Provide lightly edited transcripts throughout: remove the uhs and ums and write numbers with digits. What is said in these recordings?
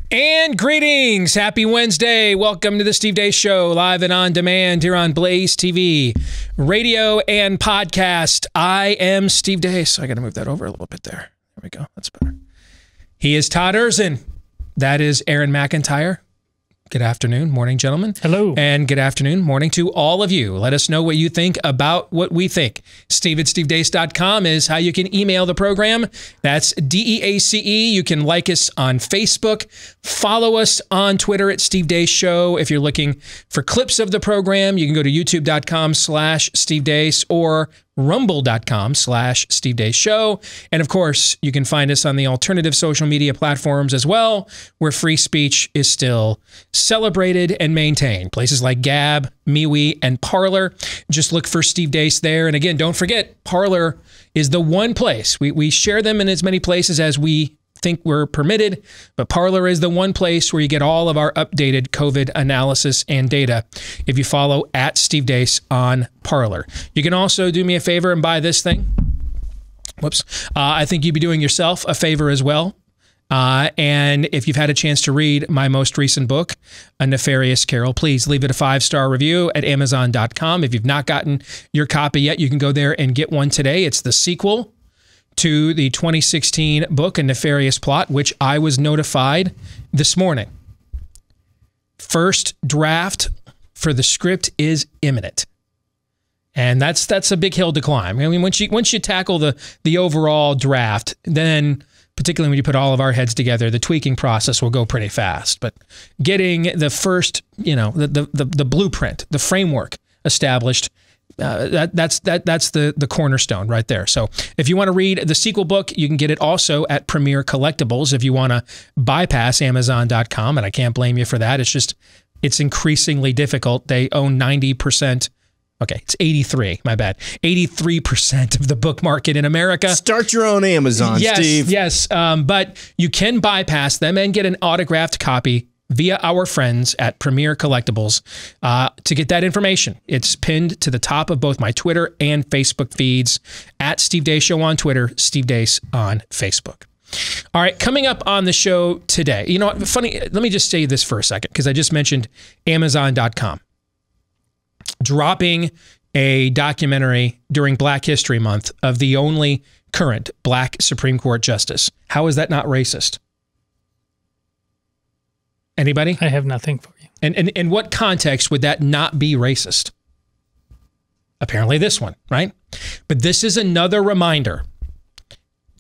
And greetings. Happy Wednesday. Welcome to the Steve Deace Show, live and on demand here on BlazeTV, radio and podcast. I am Steve Deace. I got to move that over a little bit there. There we go. That's better. He is Todd Erzin. That is Aaron McIntyre. Good afternoon, morning, gentlemen. Hello. And good afternoon, morning to all of you. Let us know what you think about what we think. Steve@stevedeace.com is how you can email the program. That's DEACE. You can like us on Facebook. Follow us on Twitter at Steve Deace Show. If you're looking for clips of the program, you can go to youtube.com/Steve Deace or rumble.com/Steve Deace Show. And of course, you can find us on the alternative social media platforms as well, where free speech is still celebrated and maintained. Places like Gab, MeWe, and Parler. Just look for Steve Deace there. And again, don't forget, Parler is the one place. We share them in as many places as we think we're permitted, but Parler is the one place where you get all of our updated COVID analysis and data if you follow at Steve Deace on Parler. You can also do me a favor and buy this thing. Whoops. I think you'd be doing yourself a favor as well. And if you've had a chance to read my most recent book, A Nefarious Carol, please leave it a 5-star review at Amazon.com. If you've not gotten your copy yet, you can go there and get one today. It's the sequel to the 2016 book, A Nefarious Plot, which I was notified this morning. First draft for the script is imminent. And that's a big hill to climb. I mean, once you tackle the overall draft, then particularly when you put all of our heads together, the tweaking process will go pretty fast. But getting the first, the blueprint, the framework established, that's the cornerstone right there. So if you want to read the sequel book, you can get it also at Premier Collectibles if you want to bypass Amazon.com, and I can't blame you for that. It's increasingly difficult. They own 90%. Okay, it's 83, my bad. 83% of the book market in America. Start your own Amazon, Steve. Yes, but you can bypass them and get an autographed copy via our friends at Premier Collectibles to get that information. It's pinned to the top of both my Twitter and Facebook feeds, at Steve Deace Show on Twitter, Steve Deace on Facebook. All right, coming up on the show today, you know what, funny, let me just say this for a second, because I just mentioned Amazon.com. Dropping a documentary during Black History Month of the only current Black Supreme Court justice. How is that not racist? Anybody? I have nothing for you. And in what context would that not be racist? Apparently this one, right? But this is another reminder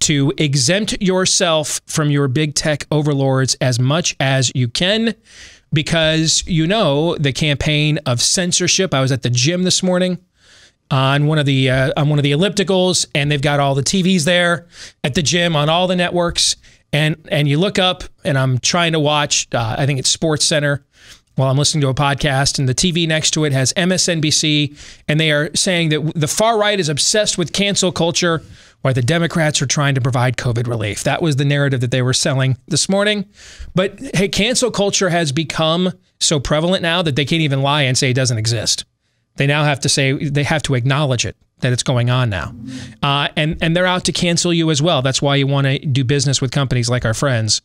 to exempt yourself from your big tech overlords as much as you can, because you know the campaign of censorship. I was at the gym this morning on one of the ellipticals, and they've got all the TVs there at the gym on all the networks. And you look up, and I'm trying to watch, I think it's Sports Center, while I'm listening to a podcast, and the TV next to it has MSNBC, and they are saying that the far right is obsessed with cancel culture, while the Democrats are trying to provide COVID relief. That was the narrative that they were selling this morning. But hey, cancel culture has become so prevalent now that they can't even lie and say it doesn't exist. They now have to say, they have to acknowledge it, that it's going on now. And they're out to cancel you as well. That's why you want to do business with companies like our friends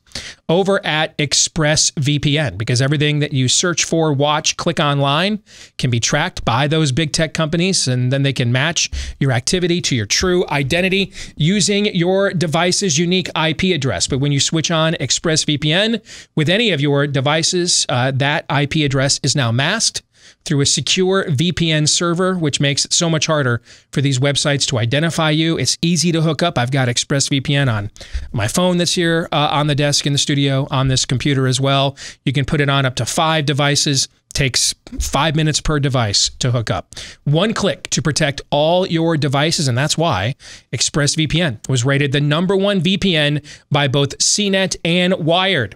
over at ExpressVPN, because everything that you search for, watch, click online can be tracked by those big tech companies, and then they can match your activity to your true identity using your device's unique IP address. But when you switch on ExpressVPN with any of your devices, that IP address is now masked through a secure VPN server, which makes it so much harder for these websites to identify you. It's easy to hook up. I've got ExpressVPN on my phone that's here on the desk in the studio, on this computer as well. You can put it on up to 5 devices. Takes 5 minutes per device to hook up. One click to protect all your devices, and that's why ExpressVPN was rated the #1 VPN by both CNET and Wired.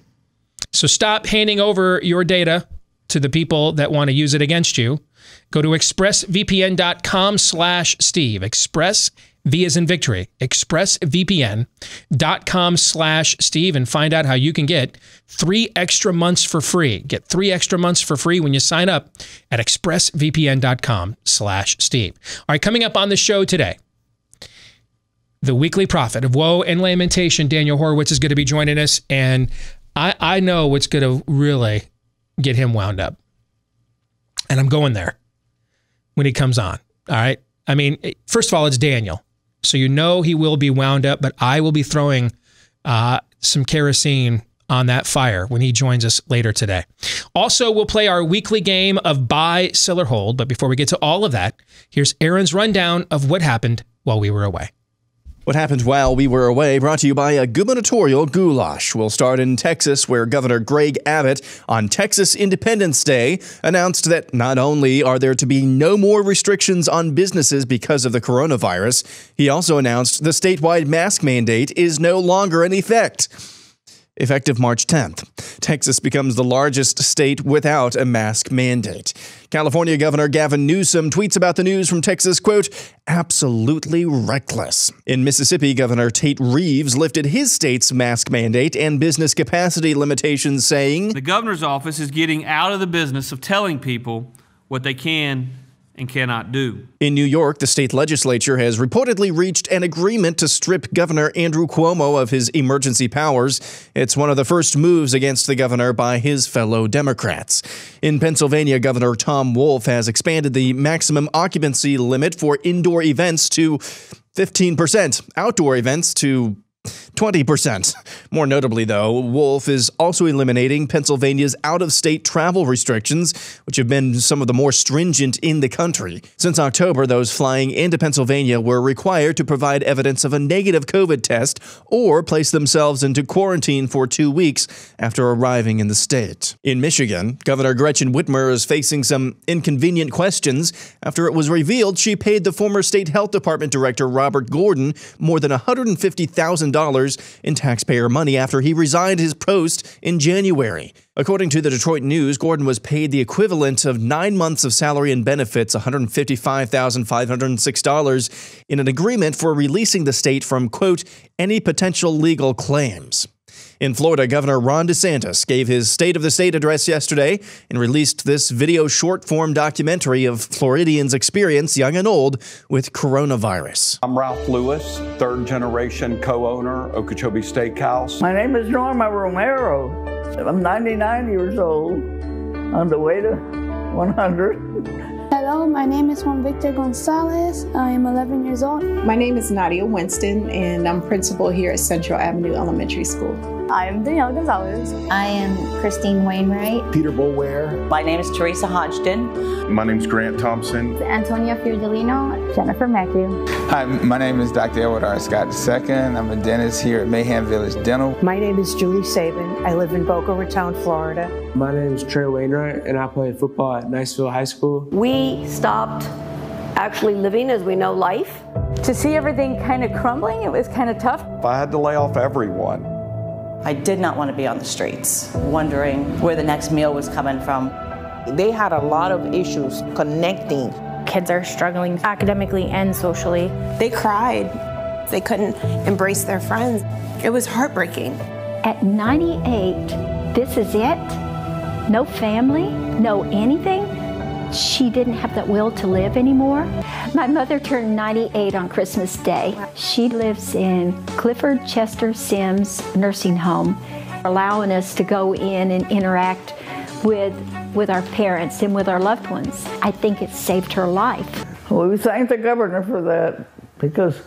So stop handing over your data to the people that want to use it against you. Go to expressvpn.com/Steve. Express, V as in victory, expressvpn.com/Steve, and find out how you can get 3 extra months for free. Get 3 extra months for free when you sign up at expressvpn.com/Steve. All right, coming up on the show today, the weekly prophet of woe and lamentation, Daniel Horowitz, is going to be joining us, and I know what's going to really get him wound up. And I'm going there when he comes on. All right. I mean, first of all, it's Daniel. So you know he will be wound up, but I will be throwing some kerosene on that fire when he joins us later today. Also, we'll play our weekly game of buy, sell, or hold. But before we get to all of that, here's Aaron's rundown of what happened while we were away. What happened while we were away, brought to you by a gubernatorial goulash. We'll start in Texas, where Governor Greg Abbott, on Texas Independence Day, announced that not only are there to be no more restrictions on businesses because of the coronavirus, he also announced the statewide mask mandate is no longer in effect. Effective March 10th, Texas becomes the largest state without a mask mandate. California Governor Gavin Newsom tweets about the news from Texas, quote, absolutely reckless. In Mississippi, Governor Tate Reeves lifted his state's mask mandate and business capacity limitations, saying, the governor's office is getting out of the business of telling people what they can and cannot do. In New York, the state legislature has reportedly reached an agreement to strip Governor Andrew Cuomo of his emergency powers. It's one of the first moves against the governor by his fellow Democrats. In Pennsylvania, Governor Tom Wolf has expanded the maximum occupancy limit for indoor events to 15%, outdoor events to 20%. More notably, though, Wolf is also eliminating Pennsylvania's out-of-state travel restrictions, which have been some of the more stringent in the country. Since October, those flying into Pennsylvania were required to provide evidence of a negative COVID test or place themselves into quarantine for 2 weeks after arriving in the state. In Michigan, Governor Gretchen Whitmer is facing some inconvenient questions after it was revealed she paid the former state health department director Robert Gordon more than $150,000 in taxpayer money after he resigned his post in January. According to the Detroit News, Gordon was paid the equivalent of 9 months of salary and benefits, $155,506, in an agreement for releasing the state from, quote, any potential legal claims. In Florida, Governor Ron DeSantis gave his State of the State address yesterday and released this video short-form documentary of Floridians' experience, young and old, with coronavirus. I'm Ralph Lewis, third-generation co-owner, Okeechobee Steakhouse. My name is Norma Romero. I'm 99 years old, on the way to 100. Hello, my name is Juan Victor Gonzalez. I am 11 years old. My name is Nadia Winston, and I'm principal here at Central Avenue Elementary School. I am Danielle Gonzalez. I am Christine Wainwright. Peter Boulware. My name is Teresa Hodgson. My name is Grant Thompson. Antonia Fiordolino. Jennifer Matthew. Hi, my name is Dr. Edward R. Scott II. I'm a dentist here at Mayhem Village Dental. My name is Julie Sabin. I live in Boca Raton, Florida. My name is Trey Wainwright, and I play football at Niceville High School. We stopped actually living as we know life. To see everything kind of crumbling, it was kind of tough. If I had to lay off everyone, I did not want to be on the streets, wondering where the next meal was coming from. They had a lot of issues connecting. Kids are struggling academically and socially. They cried. They couldn't embrace their friends. It was heartbreaking. At 98, this is it? No family, no anything? She didn't have that will to live anymore. My mother turned 98 on Christmas Day. She lives in Clifford Chester Sims Nursing Home, allowing us to go in and interact with our parents and with our loved ones. I think it saved her life. Well, we thank the governor for that, because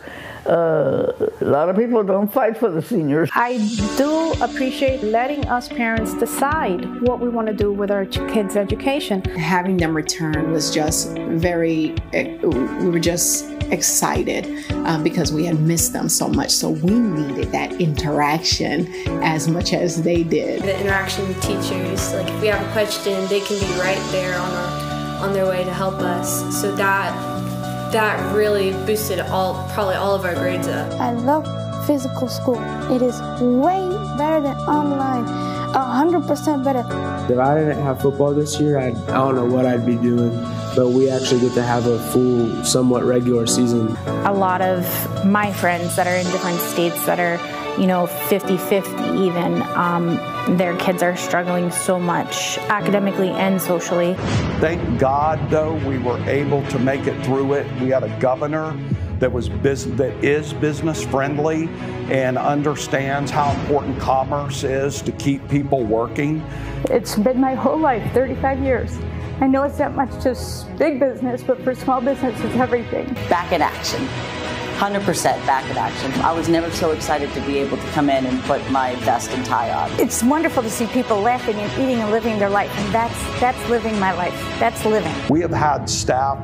a lot of people don't fight for the seniors. I do appreciate letting us parents decide what we want to do with our kids' education. Having them return was just we were just excited because we had missed them so much. So we needed that interaction as much as they did. The interaction with teachers, like if we have a question, they can be right there on their way to help us. So that really boosted probably all of our grades up. I love physical school. It is way better than online, 100% better. If I didn't have football this year, I don't know what I'd be doing, but we actually get to have a full, somewhat regular season. A lot of my friends that are in different states that are, 50-50 even, their kids are struggling so much academically and socially. Thank God, though, we were able to make it through it. We had a governor that is business friendly and understands how important commerce is to keep people working. It's been my whole life, 35 years. I know it's not much just big business, but for small business, it's everything. Back in action. 100% back in action. I was never so excited to be able to come in and put my vest and tie on. It's wonderful to see people laughing and eating and living their life, and that's living my life. That's living. We have had staff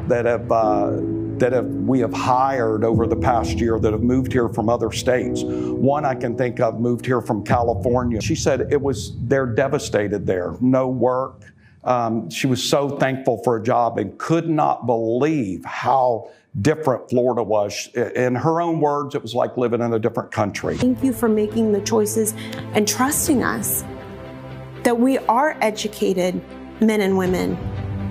we have hired over the past year that have moved here from other states. One I can think of moved here from California. She said they're devastated there, no work. She was so thankful for a job and could not believe how different Florida was. In her own words, it was like living in a different country. Thank you for making the choices and trusting us that we are educated men and women,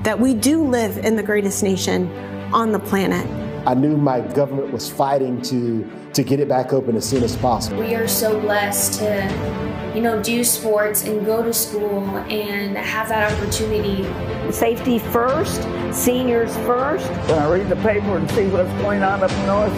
that we do live in the greatest nation on the planet. I knew my government was fighting to get it back open as soon as possible. We are so blessed to, do sports and go to school and have that opportunity. Safety first, seniors first. When I read the paper and see what's going on up north,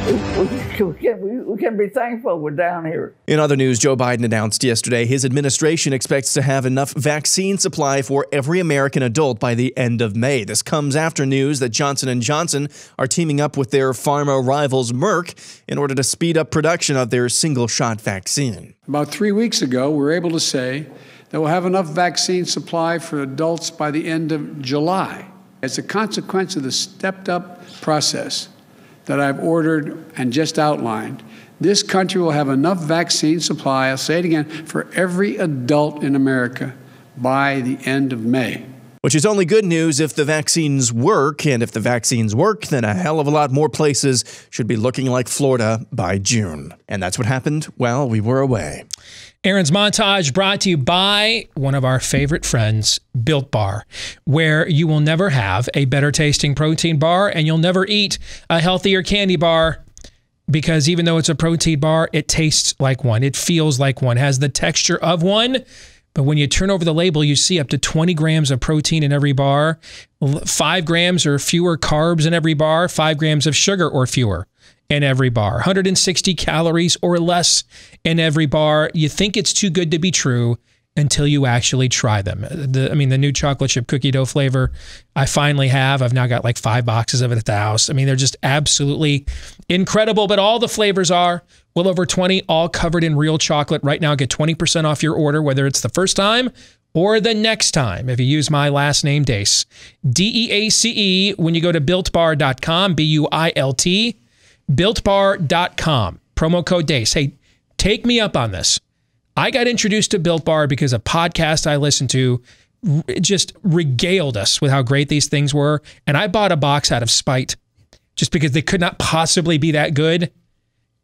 we can be thankful we're down here. In other news, Joe Biden announced yesterday his administration expects to have enough vaccine supply for every American adult by the end of May. This comes after news that Johnson & Johnson are teaming up with their pharma rivals Merck in order to speed up production of their single-shot vaccine. About 3 weeks ago, we were able to say that we'll have enough vaccine supply for adults by the end of July. As a consequence of the stepped-up process that I've ordered and just outlined, this country will have enough vaccine supply, I'll say it again, for every adult in America by the end of May. Which is only good news if the vaccines work, and if the vaccines work, then a hell of a lot more places should be looking like Florida by June. And that's what happened while we were away. Aaron's Montage brought to you by one of our favorite friends, Built Bar, where you will never have a better tasting protein bar and you'll never eat a healthier candy bar, because even though it's a protein bar, it tastes like one. It feels like one, has the texture of one. But when you turn over the label, you see up to 20 grams of protein in every bar, 5 grams or fewer carbs in every bar, 5 grams of sugar or fewer in every bar, 160 calories or less in every bar. You think it's too good to be true until you actually try them. The new chocolate chip cookie dough flavor, I finally have. I've now got like 5 boxes of it at the house. I mean, they're just absolutely incredible, but all the flavors are well over 20, all covered in real chocolate. Right now, get 20% off your order, whether it's the first time or the next time, if you use my last name, Deace. D-E-A-C-E, when you go to BuiltBar.com, B-U-I-L-T, BuiltBar.com, promo code Deace. Hey, take me up on this. I got introduced to Built Bar because a podcast I listened to just regaled us with how great these things were. And I bought a box out of spite just because they could not possibly be that good.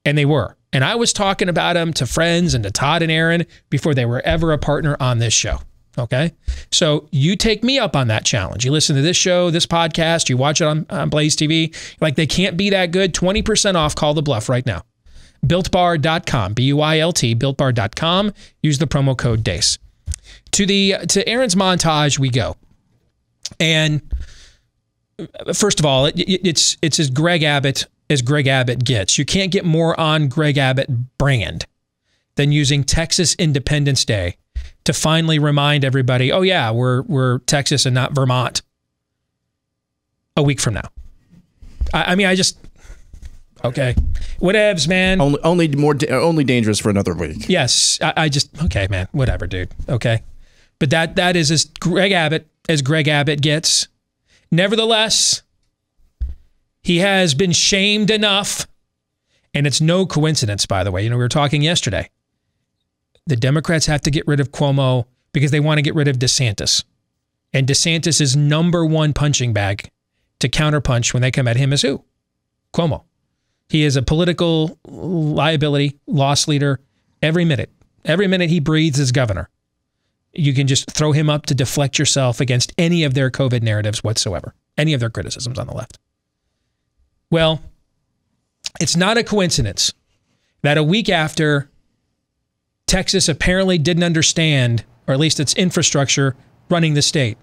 And they were. And I was talking about them to friends and to Todd and Aaron before they were ever a partner on this show. Okay? So you take me up on that challenge. You listen to this show, this podcast, you watch it on BlazeTV. Like, they can't be that good. 20% off. Call the bluff right now. BuiltBar.com, B-U-I-L-T, BuiltBar.com. Use the promo code Deace. To Aaron's Montage we go. And first of all, it's as Greg Abbott gets. You can't get more on Greg Abbott brand than using Texas Independence Day to finally remind everybody, oh yeah, we're Texas and not Vermont a week from now. Okay. Whatevs, man. Only dangerous for another week. Yes. Okay, man. Whatever, dude. Okay. But that is as Greg Abbott gets. Nevertheless, he has been shamed enough. And it's no coincidence, by the way. We were talking yesterday. The Democrats have to get rid of Cuomo because they want to get rid of DeSantis. And DeSantis' #1 punching bag to counterpunch when they come at him is who? Cuomo. He is a political liability, loss leader every minute. Every minute he breathes as governor. You can just throw him up to deflect yourself against any of their COVID narratives whatsoever, any of their criticisms on the left. Well, it's not a coincidence that a week after Texas apparently didn't understand, or at least its infrastructure running the state,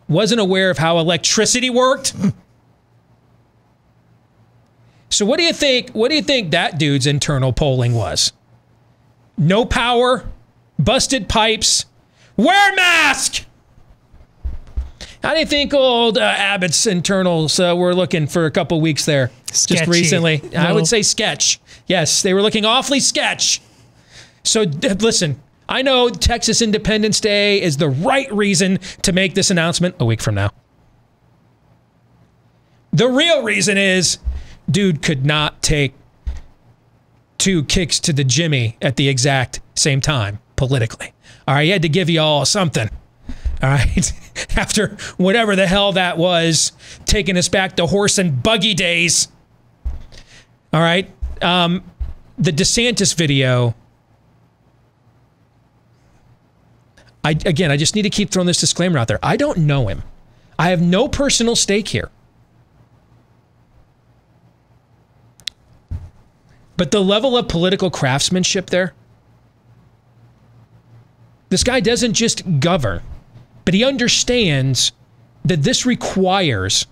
wasn't aware of how electricity worked, So what do you think? What do you think that dude's internal polling was? No power, busted pipes, wear mask. How do you think old Abbott's internals were looking for a couple weeks there? Sketchy. Just recently? I would say sketch. Yes, they were looking awfully sketch. So listen, I know Texas Independence Day is the right reason to make this announcement a week from now. The real reason is, dude could not take 2 kicks to the Jimmy at the exact same time politically. All right, he had to give you all something. All right, after whatever the hell that was, taking us back to horse and buggy days. All right, the DeSantis video. I just need to keep throwing this disclaimer out there. I don't know him. I have no personal stake here. But the level of political craftsmanship there, this guy doesn't just govern, but he understands that this requires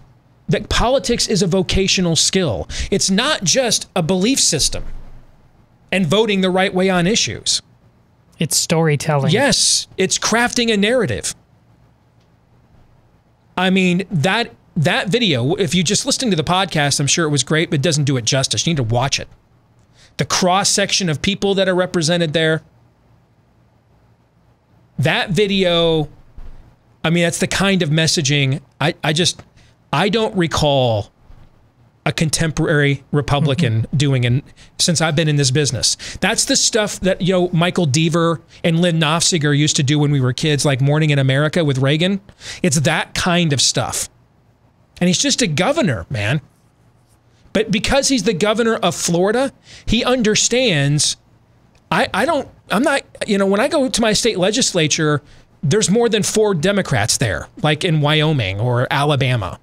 that politics is a vocational skill. It's not just a belief system and voting the right way on issues. It's storytelling. Yes, it's crafting a narrative. I mean, that video, if you just listening to the podcast, I'm sure it was great, but it doesn't do it justice. You need to watch it. The cross-section of people that are represented there. That video, I mean, that's the kind of messaging I don't recall a contemporary Republican doing since I've been in this business. That's the stuff that, Michael Deaver and Lynn Nofziger used to do when we were kids, like Morning in America with Reagan. It's that kind of stuff. And he's just a governor, man. But because he's the governor of Florida, he understands, I'm not, when I go to my state legislature, there's more than 4 Democrats there, like in Wyoming or Alabama.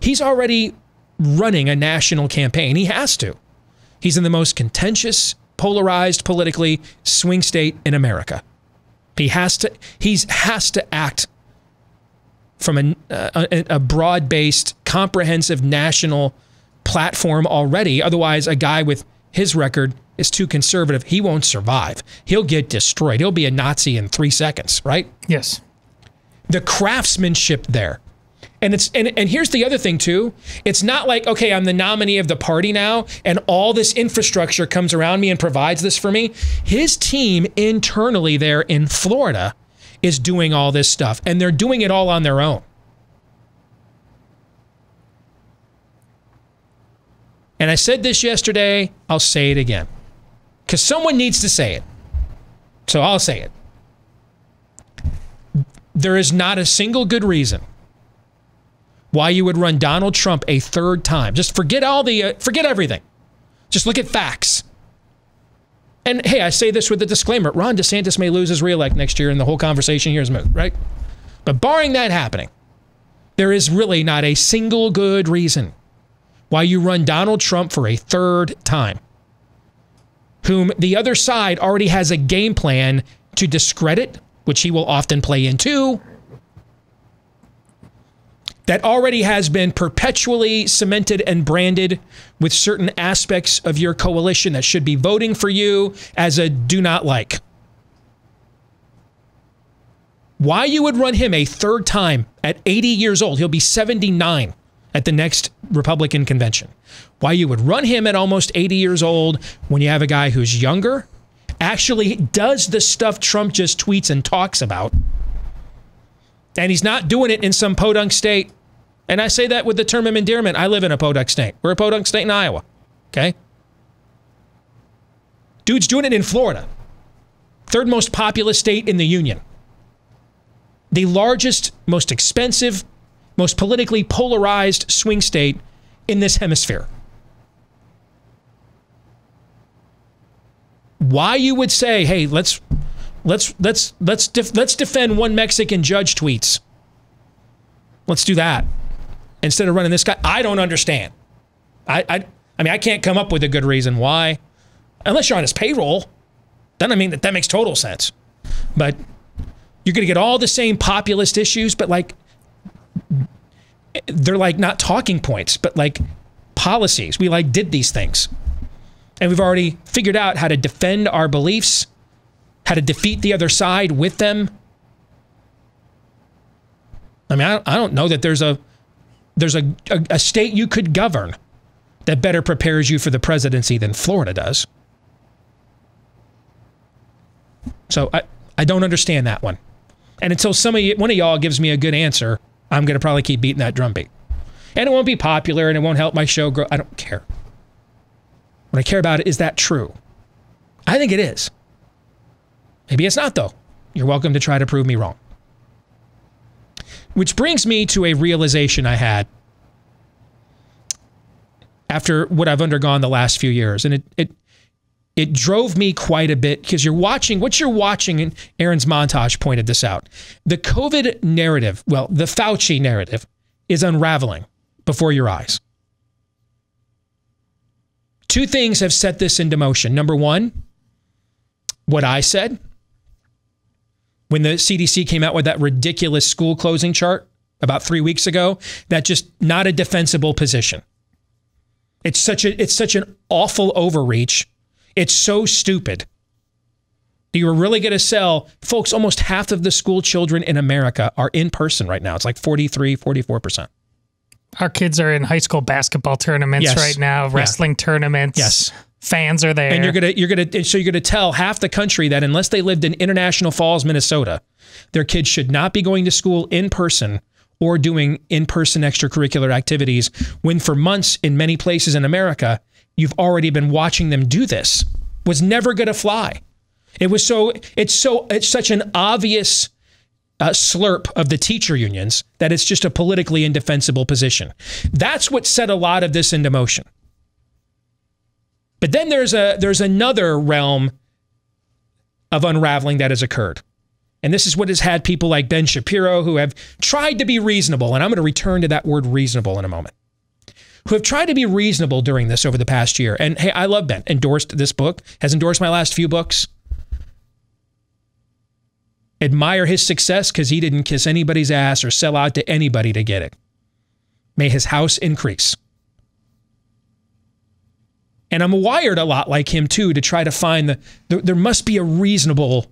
He's already running a national campaign. He has to. He's in the most contentious, polarized, politically swing state in America. He has to act from a broad-based, comprehensive national platform already. Otherwise, a guy with his record is too conservative. He won't survive. He'll get destroyed. He'll be a Nazi in 3 seconds, right? Yes. The craftsmanship there. And here's the other thing too. It's not like, okay, I'm the nominee of the party now and all this infrastructure comes around me and provides this for me. His team internally there in Florida is doing all this stuff, and they're doing it all on their own. And I said this yesterday, I'll say it again, because someone needs to say it. So I'll say it. There is not a single good reason why you would run Donald Trump a 3rd time. Just forget forget everything. Just look at facts. And hey, I say this with a disclaimer. Ron DeSantis may lose his reelect next year and the whole conversation here is moot, right? But barring that happening, there is really not a single good reason why you run Donald Trump for a 3rd time, whom the other side already has a game plan to discredit, which he will often play into, that already has been perpetually cemented and branded with certain aspects of your coalition that should be voting for you as a do not like. Why you would run him a 3rd time at 80 years old, he'll be 79 at the next Republican convention. Why you would run him at almost 80 years old when you have a guy who's younger, actually does the stuff Trump just tweets and talks about, and he's not doing it in some podunk state. And I say that with the term of endearment. I live in a podunk state. We're a podunk state in Iowa, okay? Dude's doing it in Florida, 3rd most populous state in the union. The largest, most expensive, most politically polarized swing state in this hemisphere. Why you would say, hey, let's defend one Mexican judge tweets. Let's do that instead of running this guy. I don't understand. I mean, I can't come up with a good reason why, unless you're on his payroll. Then I mean that makes total sense. But you're going to get all the same populist issues, but like they're like not talking points, but like policies. We like did these things. And we've already figured out how to defend our beliefs, how to defeat the other side with them. I mean, I don't know that there's a state you could govern that better prepares you for the presidency than Florida does. So I don't understand that one. And until one of y'all gives me a good answer, I'm going to probably keep beating that drumbeat. And it won't be popular and it won't help my show grow. I don't care. What I care about is that true? I think it is. Maybe it's not, though. You're welcome to try to prove me wrong. Which brings me to a realization I had after what I've undergone the last few years. And it drove me quite a bit because what you're watching, and Aaron's montage pointed this out. The COVID narrative, well, the Fauci narrative is unraveling before your eyes. Two things have set this into motion. Number one, what I said when the CDC came out with that ridiculous school closing chart about 3 weeks ago, that's just not a defensible position. It's such an awful overreach. It's so stupid. You were really going to sell, folks, almost half of the school children in America are in person right now. It's like 43, 44%. Our kids are in high school basketball tournaments right now, wrestling tournaments. Yes. Fans are there. And you're gonna tell half the country that unless they lived in International Falls, Minnesota, their kids should not be going to school in person or doing in-person extracurricular activities, when for months in many places in America, you've already been watching them do this. Was never gonna fly. It's such an obvious slurp of the teacher unions that it's just a politically indefensible position. That's what set a lot of this into motion. But then there's another realm of unraveling that has occurred. And this is what has had people like Ben Shapiro, who have tried to be reasonable, and I'm going to return to that word reasonable in a moment, who have tried to be reasonable during this over the past year. And hey, I love Ben, endorsed this book, has endorsed my last few books. Admire his success because he didn't kiss anybody's ass or sell out to anybody to get it. May his house increase. And I'm wired a lot like him too, to try to find there must be a reasonable,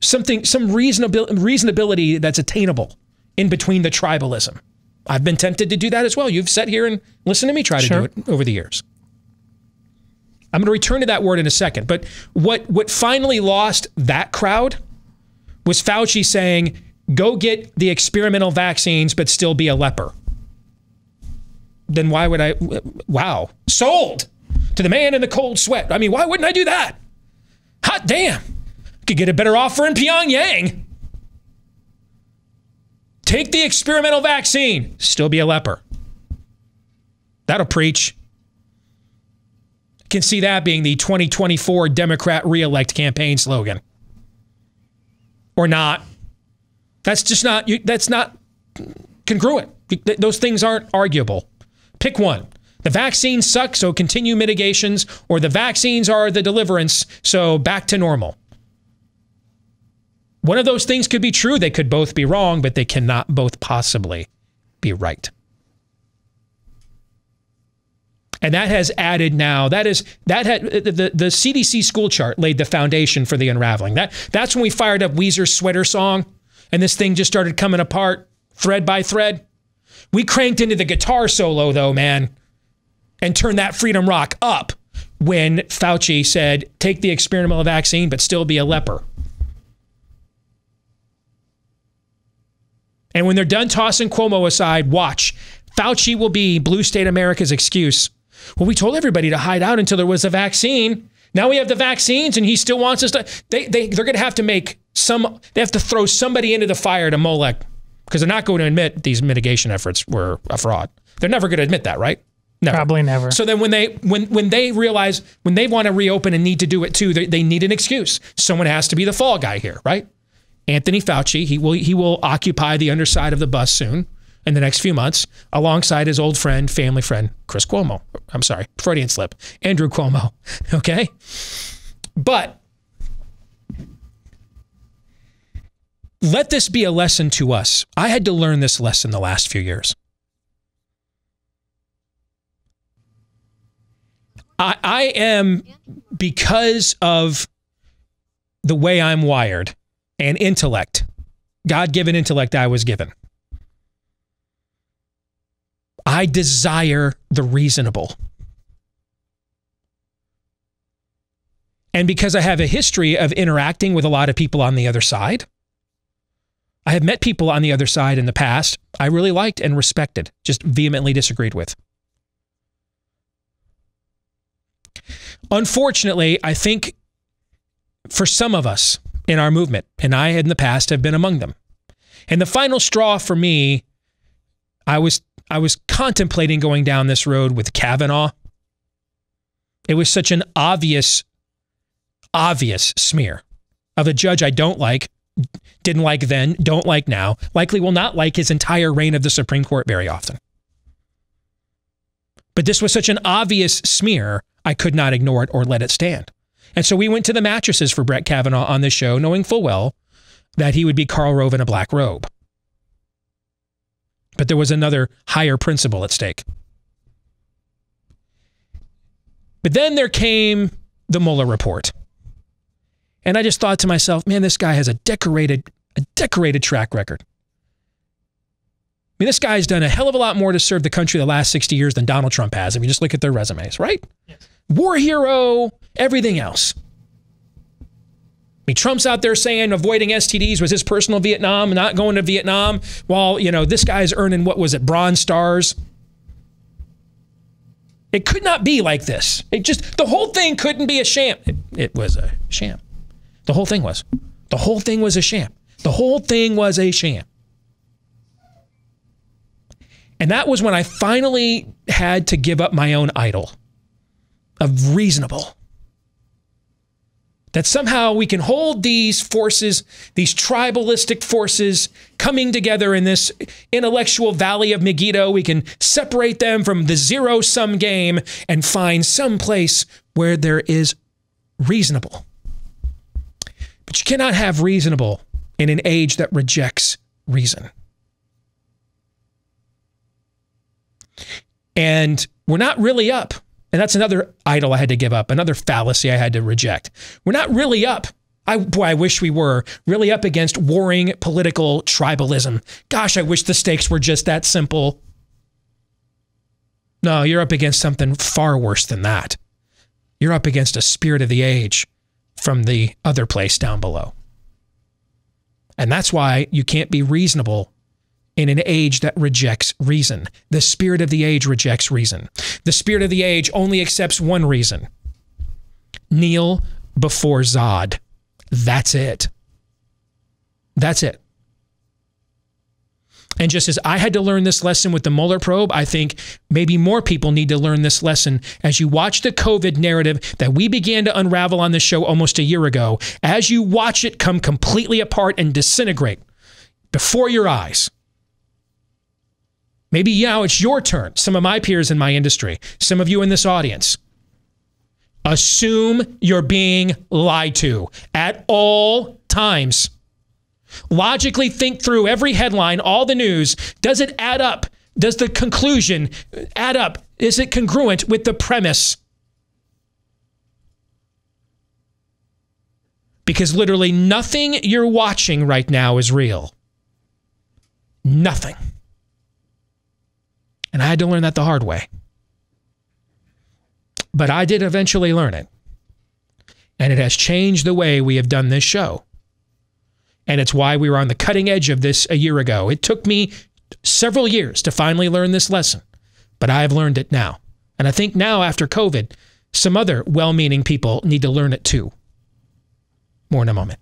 some reasonability that's attainable in between the tribalism. I've been tempted to do that as well. You've sat here and listened to me try to do it over the years. I'm going to return to that word in a second. But what finally lost that crowd was Fauci saying, go get the experimental vaccines, but still be a leper. Then why would I? Wow. Sold to the man in the cold sweat. I mean, why wouldn't I do that? Hot damn. Could get a better offer in Pyongyang. Take the experimental vaccine, still be a leper. That'll preach. Can see that being the 2024 Democrat re-elect campaign slogan. Or not. That's just not, that's not congruent. Those things aren't arguable. Pick one. The vaccines suck, so continue mitigations, or the vaccines are the deliverance, so back to normal. One of those things could be true. They could both be wrong, but they cannot both possibly be right. And that has added now, the CDC school chart laid the foundation for the unraveling. That's when we fired up Weezer's Sweater Song, and this thing just started coming apart thread by thread. We cranked into the guitar solo, though, man, and turned that freedom rock up when Fauci said, take the experimental vaccine, but still be a leper. And when they're done tossing Cuomo aside, watch. Fauci will be Blue State America's excuse. Well, we told everybody to hide out until there was a vaccine. Now we have the vaccines and he still wants us to... They're going to have to they have to throw somebody into the fire to Molech, because they're not going to admit these mitigation efforts were a fraud. They're never going to admit that, right? Never. Probably never. So then when they realize, when they want to reopen and need to do it too, they need an excuse. Someone has to be the fall guy here, right? Anthony Fauci, he will occupy the underside of the bus soon in the next few months, alongside his old friend, family friend, Chris Cuomo. I'm sorry, Freudian slip, Andrew Cuomo, okay? But let this be a lesson to us. I had to learn this lesson the last few years. I am, because of the way I'm wired and intellect, God-given intellect I was given, I desire the reasonable. And because I have a history of interacting with a lot of people on the other side, I have met people on the other side in the past I really liked and respected, just vehemently disagreed with. Unfortunately, I think for some of us in our movement, and I in the past have been among them, and the final straw for me, I was contemplating going down this road with Kavanaugh. It was such an obvious smear of a judge I don't like, didn't like then, don't like now, likely will not like his entire reign of the Supreme Court very often. But this was such an obvious smear, I could not ignore it or let it stand. And so we went to the mattresses for Brett Kavanaugh on this show, knowing full well that he would be Karl Rove in a black robe. But there was another higher principle at stake. But then there came the Mueller report. And I just thought to myself, man, this guy has a decorated track record. I mean, this guy's done a hell of a lot more to serve the country the last 60 years than Donald Trump has, if you just look at their resumes, right? Yes. War hero, everything else. I mean, Trump's out there saying avoiding STDs was his personal Vietnam, not going to Vietnam, while, you know, this guy's earning, what was it, Bronze Stars? It could not be like this. The whole thing couldn't be a sham. It was a sham. The whole thing was. The whole thing was a sham. The whole thing was a sham. And that was when I finally had to give up my own idol of reasonable. That somehow we can hold these forces, these tribalistic forces coming together in this intellectual valley of Megiddo. We can separate them from the zero-sum game and find some place where there is reasonable. But you cannot have reasonable in an age that rejects reason. And we're not really up. And that's another idol I had to give up, another fallacy I had to reject. We're not really up. I wish we were really up against warring political tribalism. Gosh, I wish the stakes were just that simple. No, you're up against something far worse than that. You're up against a spirit of the age from the other place down below. And that's why you can't be reasonable in an age that rejects reason. The spirit of the age rejects reason. The spirit of the age only accepts one reason. Kneel before Zod. That's it. That's it. And just as I had to learn this lesson with the Mueller probe, I think maybe more people need to learn this lesson as you watch the COVID narrative that we began to unravel on this show almost a year ago. As you watch it come completely apart and disintegrate before your eyes. Maybe now it's your turn. Some of my peers in my industry, some of you in this audience, assume you're being lied to at all times. Logically think through every headline, all the news. Does it add up? Does the conclusion add up? Is it congruent with the premise? Because literally nothing you're watching right now is real. Nothing. And I had to learn that the hard way. But I did eventually learn it. And it has changed the way we have done this show. And it's why we were on the cutting edge of this a year ago. It took me several years to finally learn this lesson. But I have learned it now. And I think now after COVID, some other well-meaning people need to learn it too. More in a moment.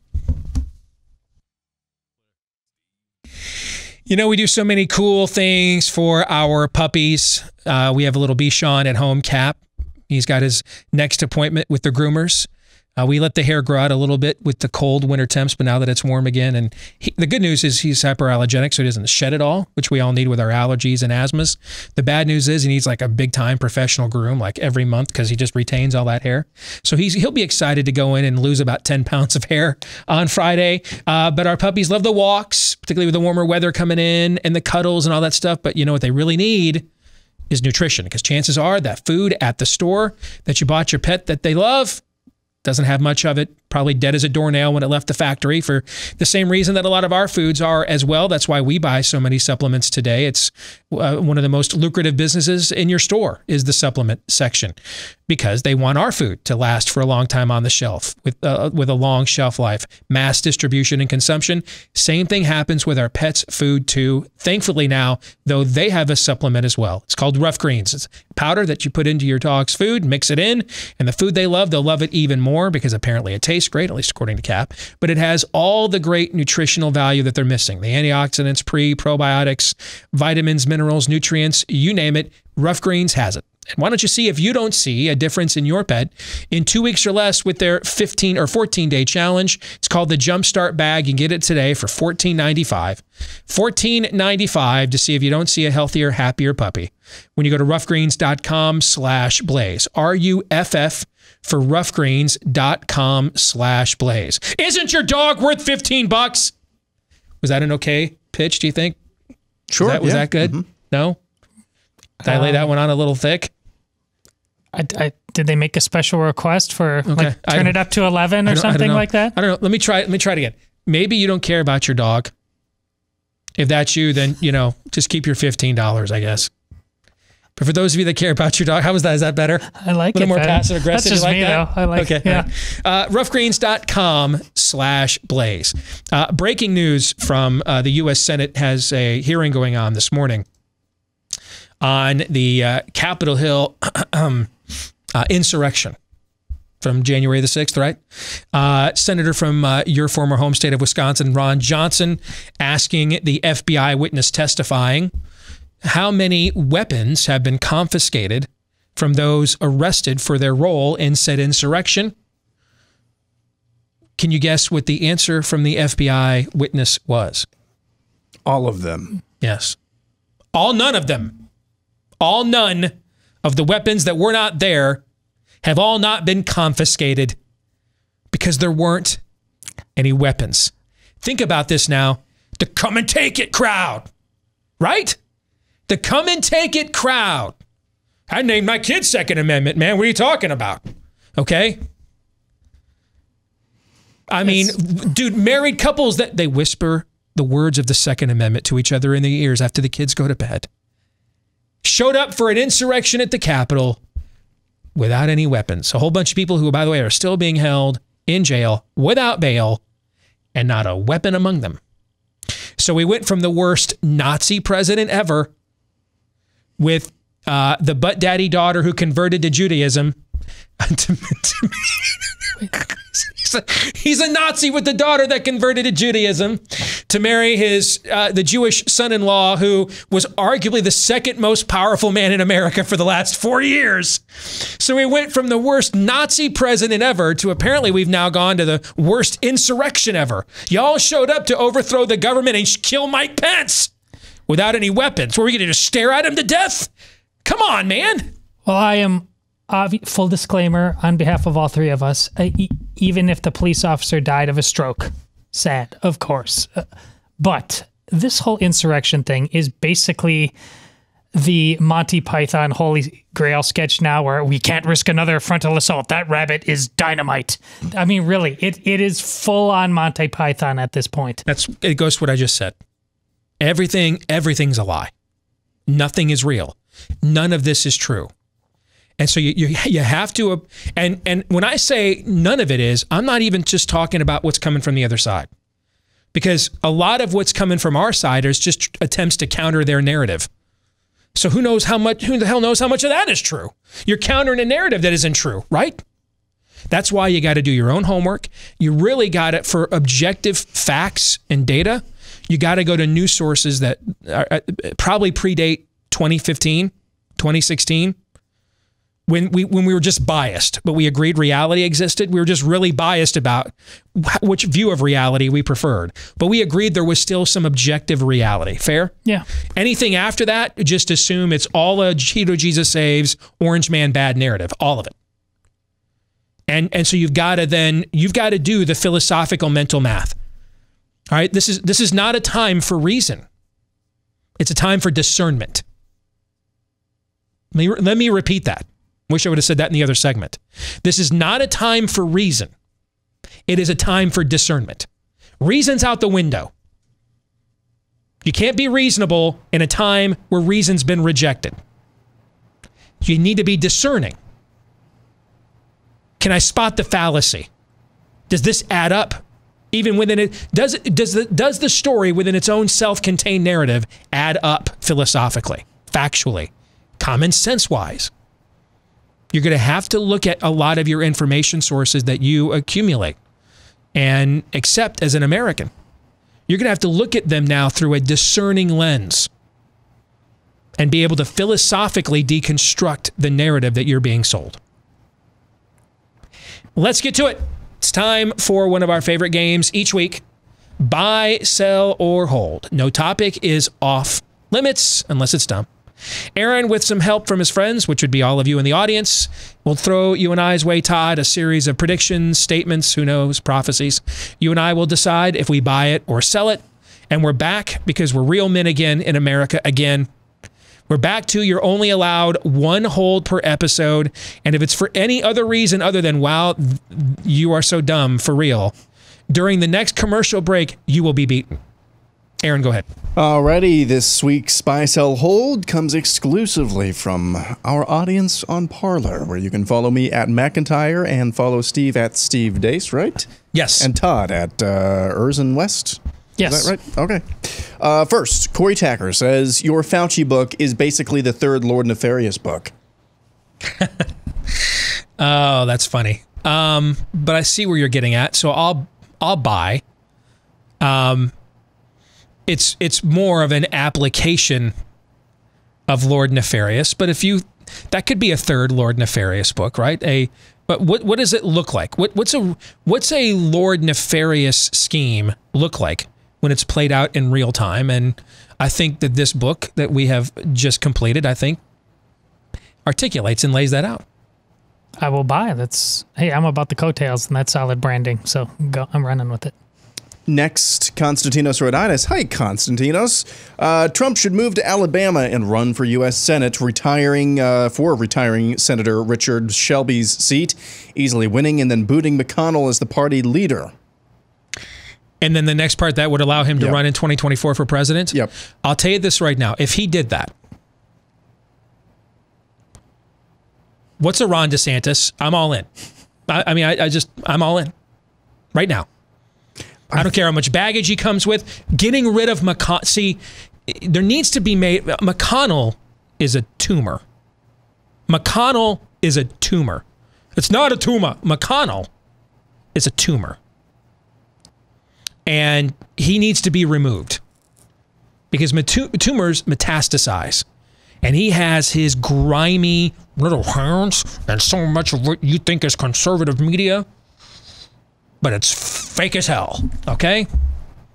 You know, we do so many cool things for our puppies. We have a little Bichon at home, Cap. He's got his next appointment with the groomers. We let the hair grow out a little bit with the cold winter temps, but now that it's warm again, and the good news is he's hyperallergenic, so he doesn't shed it all, which we all need with our allergies and asthmas. The bad news is he needs like a big-time professional groom like every month because he just retains all that hair. So he'll be excited to go in and lose about 10 pounds of hair on Friday. But our puppies love the walks, particularly with the warmer weather coming in, and the cuddles and all that stuff. But you know what they really need is nutrition, because chances are that food at the store that you bought your pet that they love doesn't have much of it, probably dead as a doornail when it left the factory, for the same reason that a lot of our foods are as well. That's why we buy so many supplements today. It's one of the most lucrative businesses in your store is the supplement section, because they want our food to last for a long time on the shelf with a long shelf life, mass distribution and consumption. Same thing happens with our pets' food too. Thankfully now, though, they have a supplement as well. It's called Rough Greens. It's powder that you put into your dog's food, mix it in, and the food they love, they'll love it even more because apparently it tastes great, at least according to Cap, but it has all the great nutritional value that they're missing. The antioxidants, probiotics, vitamins, minerals, nutrients, you name it, Rough Greens has it. And why don't you see if you don't see a difference in your pet in 2 weeks or less with their 15 or 14-day challenge? It's called the Jumpstart Bag. You can get it today for $14.95. $14.95 to see if you don't see a healthier, happier puppy. When you go to roughgreens.com/blaze, RUFF for roughgreens.com/blaze. Isn't your dog worth $15? Was that an okay pitch, do you think? Sure. Was that good? Mm-hmm. No? Did I lay that one on a little thick? Did they make a special request for like, turn it up to 11 or something like that? I don't know. Let me try it again. Maybe you don't care about your dog. If that's you, then, just keep your $15, I guess. But for those of you that care about your dog, how was that? Is that better? I like it. A little more passive aggressive. That's just me, that? though. I like it. Yeah. Roughgreens.com/blaze. Breaking news from the U.S. Senate has a hearing going on this morning on the Capitol Hill insurrection from January the 6th, right? Senator from your former home state of Wisconsin, Ron Johnson, asking the FBI witness testifying how many weapons have been confiscated from those arrested for their role in said insurrection. Can you guess what the answer from the FBI witness was? All of them. Yes. None of them. None of the weapons that were not there have all not been confiscated because there weren't any weapons. Think about this now. The come and take it crowd, right? The come and take it crowd. I named my kid Second Amendment, man. What are you talking about? Okay. I mean, dude, married couples that they whisper the words of the Second Amendment to each other in their ears after the kids go to bed. Showed up for an insurrection at the Capitol without any weapons. A whole bunch of people who, by the way, are still being held in jail without bail and not a weapon among them. So we went from the worst Nazi president ever with the butt daddy daughter who converted to Judaism. He's a Nazi with the daughter that converted to Judaism to marry the Jewish son-in-law who was arguably the second most powerful man in America for the last 4 years. So we went from the worst Nazi president ever to apparently we've now gone to the worst insurrection ever. Y'all showed up to overthrow the government and kill Mike Pence without any weapons. Were we going to just stare at him to death? Come on, man. Well, I am... full disclaimer on behalf of all three of us, even if the police officer died of a stroke, sad, of course. But this whole insurrection thing is basically the Monty Python Holy Grail sketch now where we can't risk another frontal assault. That rabbit is dynamite. I mean, really, it is full on Monty Python at this point. It goes to what I just said. Everything's a lie. Nothing is real. None of this is true. And so you have to, and when I say none of it is, I'm not even just talking about what's coming from the other side. Because a lot of what's coming from our side is just attempts to counter their narrative. So who the hell knows how much of that is true? You're countering a narrative that isn't true, right? That's why you got to do your own homework. You really got it for objective facts and data. You got to go to news sources that probably predate 2015, 2016. When we were just biased, but we agreed reality existed. We were just really biased about which view of reality we preferred. But we agreed there was still some objective reality. Fair? Yeah. Anything after that, just assume it's all a Cheeto Jesus saves, orange man bad narrative. All of it. And so you've got to do the philosophical mental math. All right? This is not a time for reason. It's a time for discernment. Let me repeat that. Wish I would have said that in the other segment. This is not a time for reason. It is a time for discernment. Reason's out the window. You can't be reasonable in a time where reason's been rejected. You need to be discerning. Can I spot the fallacy? Does this add up? Even within it, does the story within its own self-contained narrative add up philosophically, factually, common sense-wise? You're going to have to look at a lot of your information sources that you accumulate and accept as an American. You're going to have to look at them now through a discerning lens and be able to philosophically deconstruct the narrative that you're being sold. Let's get to it. It's time for one of our favorite games each week. Buy, sell, or hold. No topic is off limits unless it's dumb. Aaron, with some help from his friends, which would be all of you in the audience, will throw you and I's way, Todd, a series of predictions, statements, who knows, prophecies. You and I will decide if we buy it or sell it. And we're back because we're real men again in America again. We're back to you're only allowed one hold per episode. And if it's for any other reason other than, wow, you are so dumb, for real, during the next commercial break, you will be beaten. Aaron, go ahead. Alrighty, this week's Buy, Sell, Hold comes exclusively from our audience on Parler, where you can follow me at McIntyre and follow Steve at Steve Deace, right? Yes. And Todd at Urzen West. Yes. Is that right? Okay. First, Corey Tacker says, your Fauci book is basically the third Lord Nefarious book. Oh, that's funny. But I see where you're getting at, so I'll buy. It's more of an application of Lord Nefarious, but that could be a third Lord Nefarious book, right? But what does it look like? What's a Lord Nefarious scheme look like when it's played out in real time? And I think that this book that we have just completed, I think, articulates and lays that out. I will buy. Hey, I'm about the coattails and that's solid branding, so I'm running with it. Next, Konstantinos Rodinas. Hi, Konstantinos. Trump should move to Alabama and run for U.S. Senate, retiring Senator Richard Shelby's seat, easily winning, and then booting McConnell as the party leader. And then the next part, that would allow him to run in 2024 for president? Yep. I'll tell you this right now. If he did that, what's a Ron DeSantis? I'm all in. I'm all in. Right now. I don't care how much baggage he comes with. Getting rid of McConnell. See, there needs to be McConnell is a tumor. McConnell is a tumor. It's not a tumor. McConnell is a tumor. And he needs to be removed. Because tumors metastasize. And he has his grimy little hands and so much of what you think is conservative media. But it's fake as hell, okay?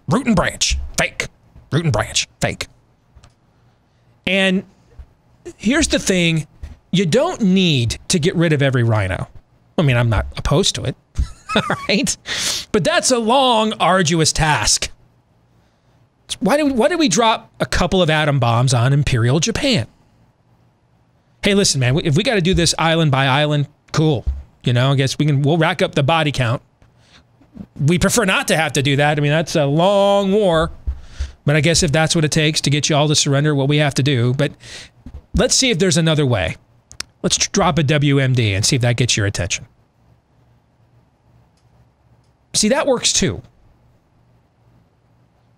Root and branch, fake. Root and branch, fake. And here's the thing. You don't need to get rid of every rhino. I mean, I'm not opposed to it, all right? But that's a long, arduous task. Why did we drop a couple of atom bombs on Imperial Japan? Hey, listen, man, if we got to do this island by island, cool. You know, I guess we'll rack up the body count. We prefer not to have to do that. I mean, that's a long war. But I guess if that's what it takes to get you all to surrender, what we have to do. But let's see if there's another way. Let's drop a WMD and see if that gets your attention. See, that works too.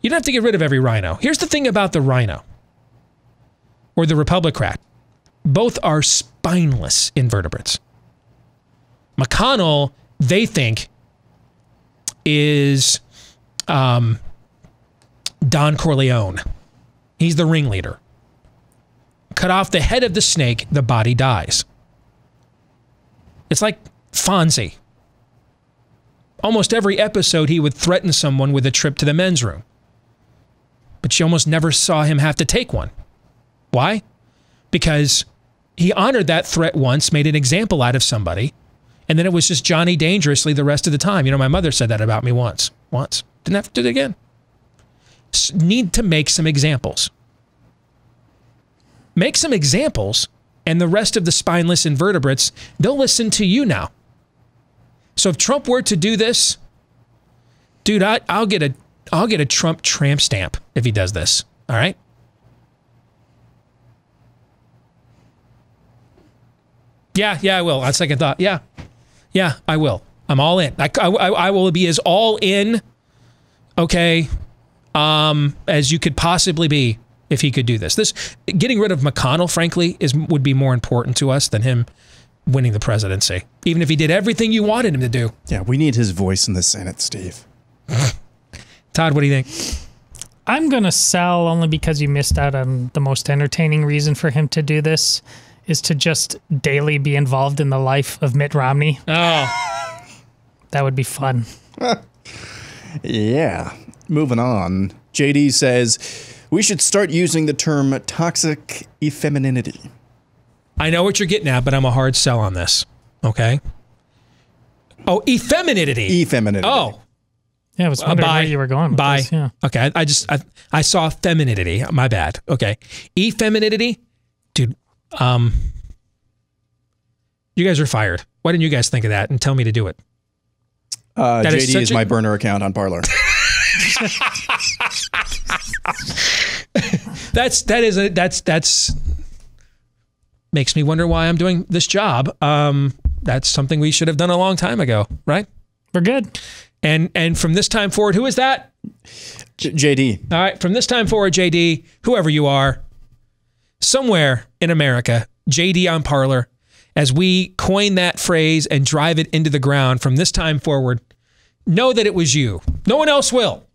You don't have to get rid of every rhino. Here's the thing about the rhino or the Republicrat. Both are spineless invertebrates. McConnell, they think, is Don Corleone. He's the ringleader. Cut off the head of the snake, the body dies. It's like Fonzie. Almost every episode, he would threaten someone with a trip to the men's room. But you almost never saw him have to take one. Why? Because he honored that threat once, made an example out of somebody, and then it was just Johnny Dangerously the rest of the time. You know, my mother said that about me once. Didn't have to do it again. Need to make some examples. Make some examples and the rest of the spineless invertebrates, they'll listen to you now. So if Trump were to do this, dude, I'll get a Trump tramp stamp if he does this. All right? Yeah, I will. On second thought, yeah, I will. I'm all in. I will be as all in, okay, as you could possibly be if he could do this. Getting rid of McConnell, frankly, would be more important to us than him winning the presidency, even if he did everything you wanted him to do. Yeah, we need his voice in the Senate, Steve. Todd, what do you think? I'm going to sell only because you missed out on the most entertaining reason for him to do this, is to just daily be involved in the life of Mitt Romney. Oh. That would be fun. Yeah. Moving on. JD says, we should start using the term toxic effemininity. I know what you're getting at, but I'm a hard sell on this. Okay? Oh, effemininity. Effemininity. Oh. Yeah, I was wondering where you were going with this. Yeah. Okay, I saw femininity. My bad. Okay. Effemininity? Dude, you guys are fired. Why didn't you guys think of that and tell me to do it? JD is my burner account on Parler. That's makes me wonder why I'm doing this job. That's something we should have done a long time ago, right? We're good. And from this time forward, who is that? JD. All right, from this time forward, JD, whoever you are, somewhere in America, JD on Parler, as we coin that phrase and drive it into the ground from this time forward, know that it was you. No one else will.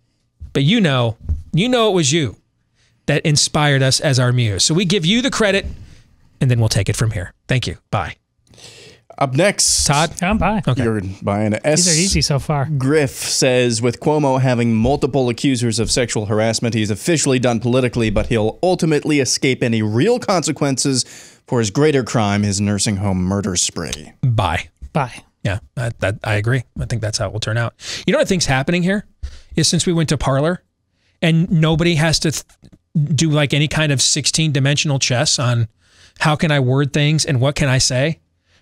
But you know it was you that inspired us as our muse. So we give you the credit, and then we'll take it from here. Thank you. Bye. Up next, Todd. I'm bye. Okay. You're buying These are easy so far. Griff says, with Cuomo having multiple accusers of sexual harassment, he's officially done politically, but he'll ultimately escape any real consequences for his greater crime, his nursing home murder spree. Bye. Yeah, I agree. I think that's how it will turn out. You know what I think's happening here is since we went to Parler and nobody has to do like any kind of 16-dimensional chess on how can I word things and what can I say,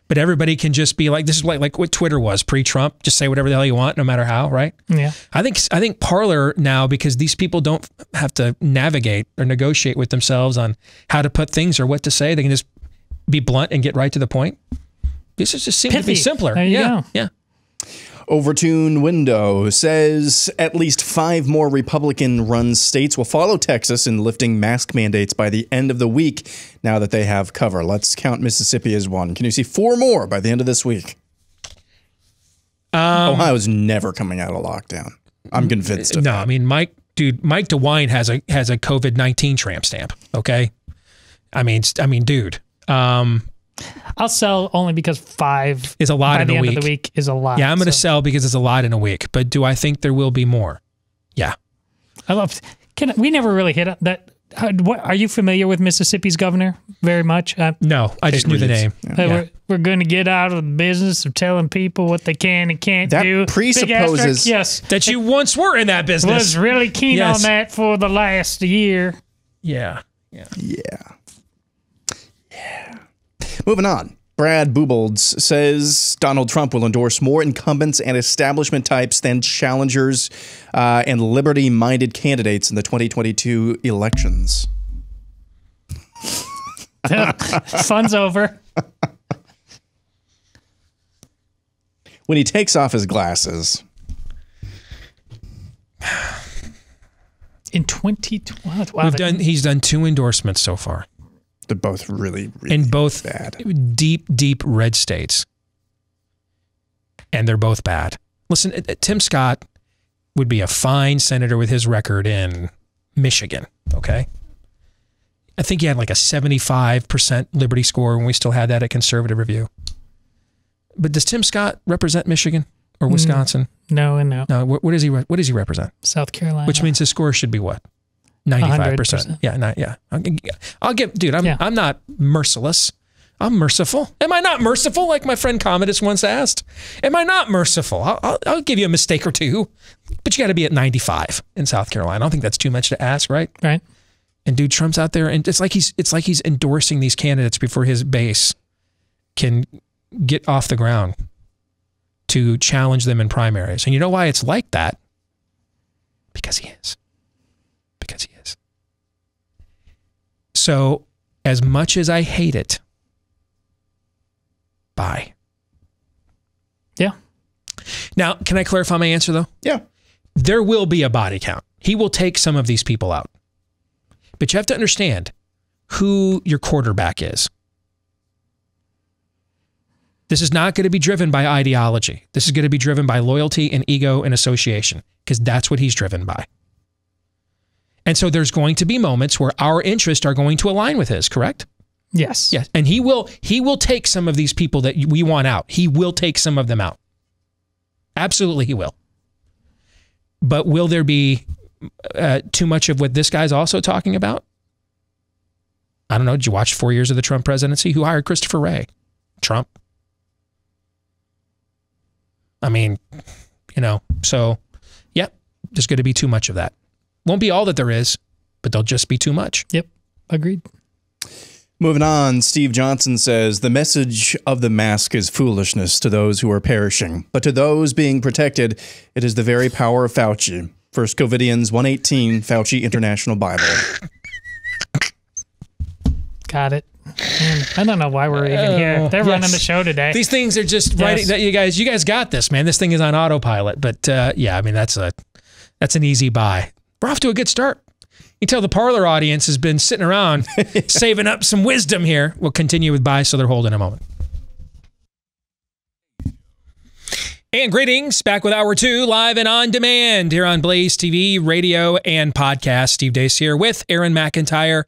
but everybody can just be like, this is like what Twitter was pre-Trump. Just say whatever the hell you want, no matter how, right? Yeah. I think Parler now, because these people don't have to navigate or negotiate with themselves on how to put things or what to say. They can just be blunt and get right to the point. This just seems to be simpler. There you go. Yeah. Overtune Window says at least 5 more Republican-run states will follow Texas in lifting mask mandates by the end of the week now that they have cover. Let's count Mississippi as one. Can you see 4 more by the end of this week? Ohio's never coming out of lockdown. I'm convinced of that. I mean, Mike DeWine has a COVID-19 tramp stamp, okay? I mean, dude. I'll sell only because 5 is a lot in a week. By the end of the week is a lot. Yeah, I'm going to sell because it's a lot in a week. But do I think there will be more? Yeah. We never really hit that. Are you familiar with Mississippi's governor very much? No, I just knew the name. Yeah. We're going to get out of the business of telling people what they can and can't do. That presupposes that you once were in that business. Was really keen on that for the last year. Yeah. Moving on. Brad Boobolds says Donald Trump will endorse more incumbents and establishment types than challengers and liberty-minded candidates in the 2022 elections. Fun's over. When he takes off his glasses. In 2012. Wow, he's done 2 endorsements so far. They're both really in both bad. Deep red states. And they're both bad. Listen, Tim Scott would be a fine senator with his record in Michigan, okay? I think he had like a 75% liberty score when we still had that at Conservative Review. But does Tim Scott represent Michigan or Wisconsin? No and no. No, what does he represent? South Carolina. Which means his score should be what? 95%. Yeah. I'll give, dude, I'm not merciless. I'm merciful. Am I not merciful, like my friend Commodus once asked? Am I not merciful? I'll give you a mistake or two, but you got to be at 95 in South Carolina. I don't think that's too much to ask, right? Right. And dude, Trump's out there, and it's like he's endorsing these candidates before his base can get off the ground to challenge them in primaries. And you know why it's like that? Because he is. Because he is. So, as much as I hate it, bye. Yeah. Now, can I clarify my answer, though? Yeah. There will be a body count. He will take some of these people out. But you have to understand who your quarterback is. This is not going to be driven by ideology. This is going to be driven by loyalty and ego and association, because that's what he's driven by. And so there's going to be moments where our interests are going to align with his, correct? Yes. Yes. And he will take some of these people that we want out. He will take some of them out. Absolutely he will. But will there be too much of what this guy's also talking about? I don't know. Did you watch 4 years of the Trump presidency? Who hired Christopher Wray? Trump. I mean, you know, so yeah, there's going to be too much of that. Won't be all that there is, but there'll just be too much. Yep. Agreed. Moving on, Steve Johnson says, the message of the mask is foolishness to those who are perishing, but to those being protected, it is the very power of Fauci. 1 Covidians 1:18, Fauci International Bible. Got it. Man, I don't know why we're even here. They're running the show today. These things are just writing that you guys got this, man. This thing is on autopilot. But yeah, I mean, that's an easy buy. We're off to a good start. You tell the Parler audience has been sitting around saving up some wisdom here. We'll continue with buy, so they're holding a moment. And greetings, back with Hour 2, live and on demand here on Blaze TV, radio, and podcast. Steve Deace here with Aaron McIntyre,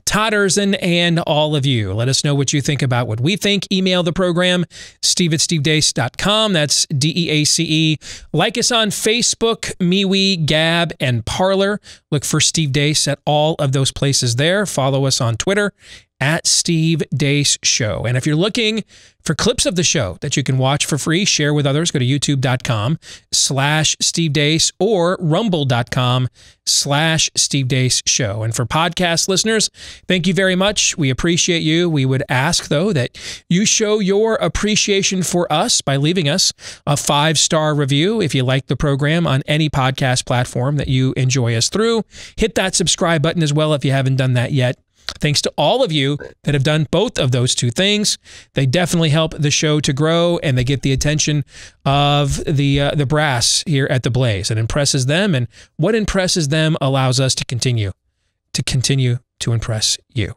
Todd Erzin, and all of you. Let us know what you think about what we think. Email the program, steve@stevedeace.com. That's DEACE. Like us on Facebook, MeWe, Gab, and Parler. Look for Steve Deace at all of those places there. Follow us on Twitter at Steve Deace Show. And if you're looking for clips of the show that you can watch for free, share with others, go to youtube.com/Steve Deace or rumble.com/Steve Deace Show. And for podcast listeners, thank you very much. We appreciate you. We would ask, though, that you show your appreciation for us by leaving us a 5-star review if you like the program on any podcast platform that you enjoy us through. Hit that subscribe button as well if you haven't done that yet. Thanks to all of you that have done both of those two things. They definitely help the show to grow, and they get the attention of the brass here at the Blaze. It impresses them, and what impresses them allows us to continue to impress you.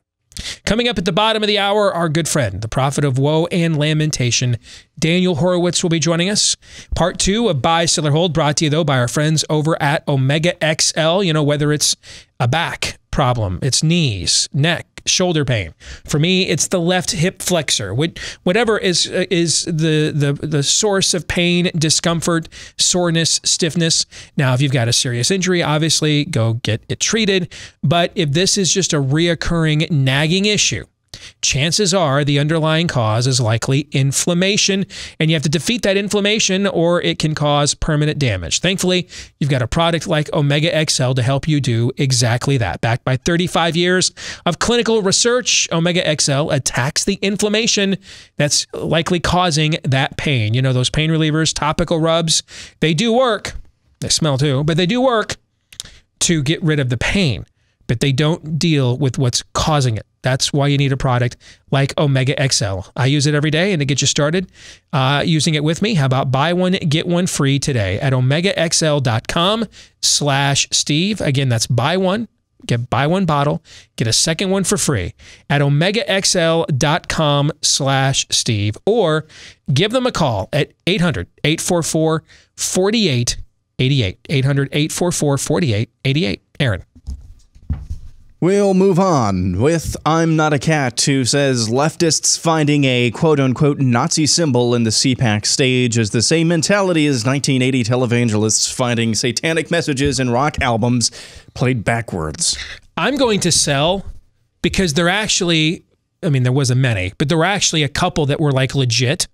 Coming up at the bottom of the hour, our good friend, the prophet of woe and lamentation, Daniel Horowitz, will be joining us. Part 2 of Buy, Sell, or Hold, brought to you, though, by our friends over at Omega XL. You know, whether it's a back problem, it's knees, neck, shoulder pain. For me, it's the left hip flexor. Whatever is the source of pain, discomfort, soreness, stiffness. Now, if you've got a serious injury, obviously go get it treated. But if this is just a reoccurring nagging issue, chances are the underlying cause is likely inflammation, and you have to defeat that inflammation or it can cause permanent damage. Thankfully, you've got a product like Omega XL to help you do exactly that. Backed by 35 years of clinical research, Omega XL attacks the inflammation that's likely causing that pain. You know, those pain relievers, topical rubs, they do work. They smell too, but they do work to get rid of the pain, but they don't deal with what's causing it. That's why you need a product like Omega XL. I use it every day, and to get you started using it with me, how about buy one, get one free today at omegaxl.com/Steve. Again, that's buy one bottle, get a second one for free at omegaxl.com/Steve, or give them a call at 800-844-4888. 800-844-4888. Aaron. We'll move on with I'm Not a Cat, who says leftists finding a quote-unquote Nazi symbol in the CPAC stage is the same mentality as 1980 televangelists finding satanic messages in rock albums played backwards. I'm going to sell because they're actually, I mean, there wasn't many, but there were actually a couple that were like legit.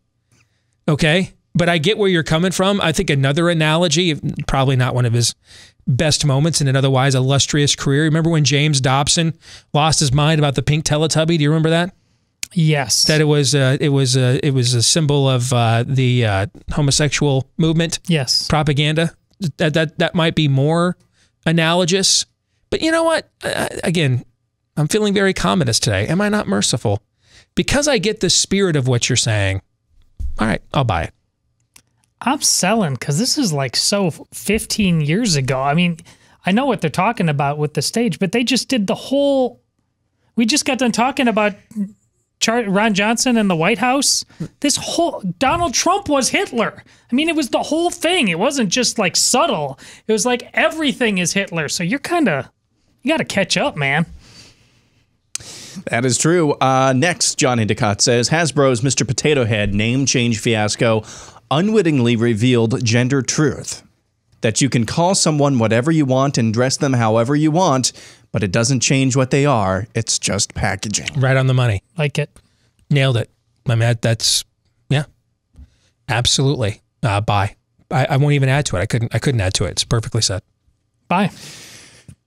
Okay? But I get where you're coming from. I think another analogy, probably not one of his best moments in an otherwise illustrious career. Remember when James Dobson lost his mind about the pink Teletubby? Do you remember that? Yes. That it was a symbol of the homosexual movement. Yes. Propaganda. That might be more analogous. But you know what? Again, I'm feeling very communist today. Am I not merciful? Because I get the spirit of what you're saying. All right, I'll buy it. I'm selling because this is like so 15 years ago. I mean, I know what they're talking about with the stage, but they just did the whole. We just got done talking about Ron Johnson and the White House. This whole Donald Trump was Hitler. I mean, it was the whole thing. It wasn't just like subtle. It was like everything is Hitler. So you got to catch up, man. That is true. Next, John Endicott says, Hasbro's Mr. Potato Head name change fiasco unwittingly revealed gender truth. That you can call someone whatever you want and dress them however you want, but it doesn't change what they are. It's just packaging. Right on the money. Like it. Nailed it. I mean, that's, yeah, absolutely. Buy. I won't even add to it. I couldn't add to it. It's perfectly said. Buy.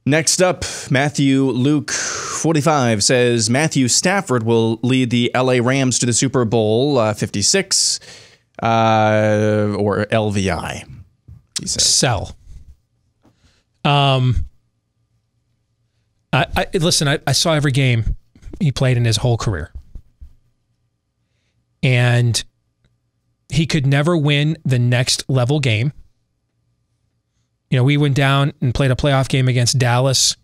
Next up, Matthew Luke 45 says Matthew Stafford will lead the LA Rams to the Super Bowl 56 or LVI. He says. Sell. Listen, I saw every game he played in his whole career. And he could never win the next level game. You know, we went down and played a playoff game against Dallas.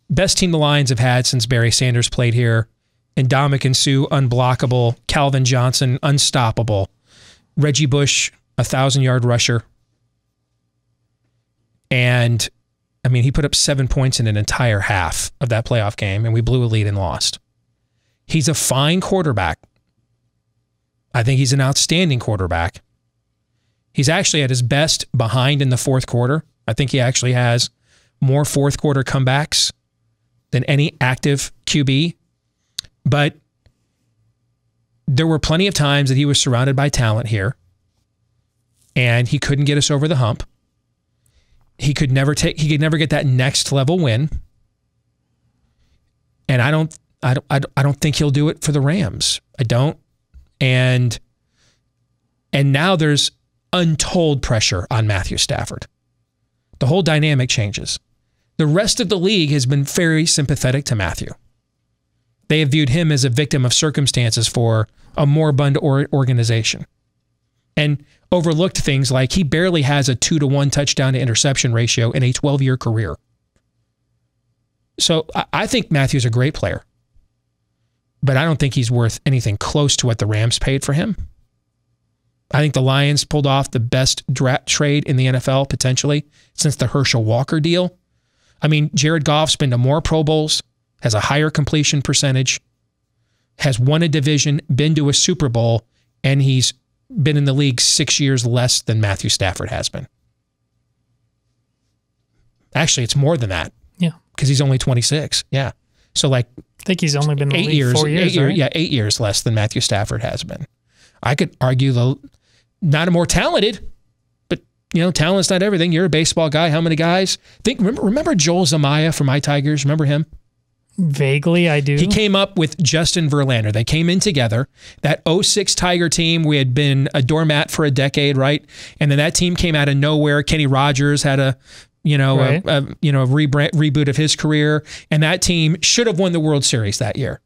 Best team the Lions have had since Barry Sanders played here. And Ndamukong Suh, unblockable. Calvin Johnson, unstoppable. Reggie Bush, 1,000-yard rusher. And, I mean, he put up 7 points in an entire half of that playoff game, and we blew a lead and lost. He's a fine quarterback. I think he's an outstanding quarterback. He's actually at his best behind in the fourth quarter. I think he actually has more fourth quarter comebacks than any active QB. But there were plenty of times that he was surrounded by talent here, and he couldn't get us over the hump. He could never get that next level win. And I don't think he'll do it for the Rams. I don't. And now there's untold pressure on Matthew Stafford. The whole dynamic changes. The rest of the league has been very sympathetic to Matthew. They have viewed him as a victim of circumstances for a moribund organization and overlooked things like he barely has a 2-to-1 touchdown to interception ratio in a 12-year career. So I think Matthew's a great player, but I don't think he's worth anything close to what the Rams paid for him. I think the Lions pulled off the best trade in the NFL, potentially, since the Herschel Walker deal. I mean, Jared Goff's been to more Pro Bowls, has a higher completion percentage, has won a division, been to a Super Bowl, and he's been in the league 6 years less than Matthew Stafford has been. Actually, it's more than that. Yeah. Because he's only 26. Yeah. So, like, I think he's only been in the league 4 years, right? Yeah, 8 years less than Matthew Stafford has been. I could argue not a more talented, but, you know, talent's not everything. You're a baseball guy. How many guys? Remember Joel Zamaya from My Tigers? Remember him? Vaguely, I do. He came up with Justin Verlander. They came in together. That 06 Tiger team, we had been a doormat for a decade, right? And then that team came out of nowhere. Kenny Rogers had a reboot of his career, and that team should have won the World Series that year.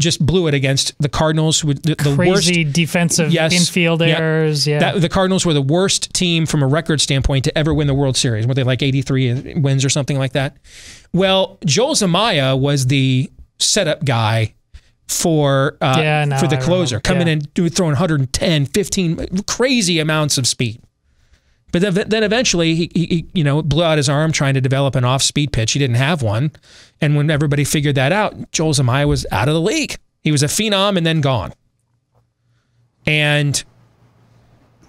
Just blew it against the Cardinals with the crazy worst defensive infield errors. Yeah, the Cardinals were the worst team from a record standpoint to ever win the World Series. Were they like 83 wins or something like that? Well, Joel Zamaya was the setup guy for the closer, coming in throwing 110, 15 crazy amounts of speed. But then eventually he blew out his arm trying to develop an off-speed pitch. He didn't have one. And when everybody figured that out, Joel Zamaya was out of the league. He was a phenom and then gone. And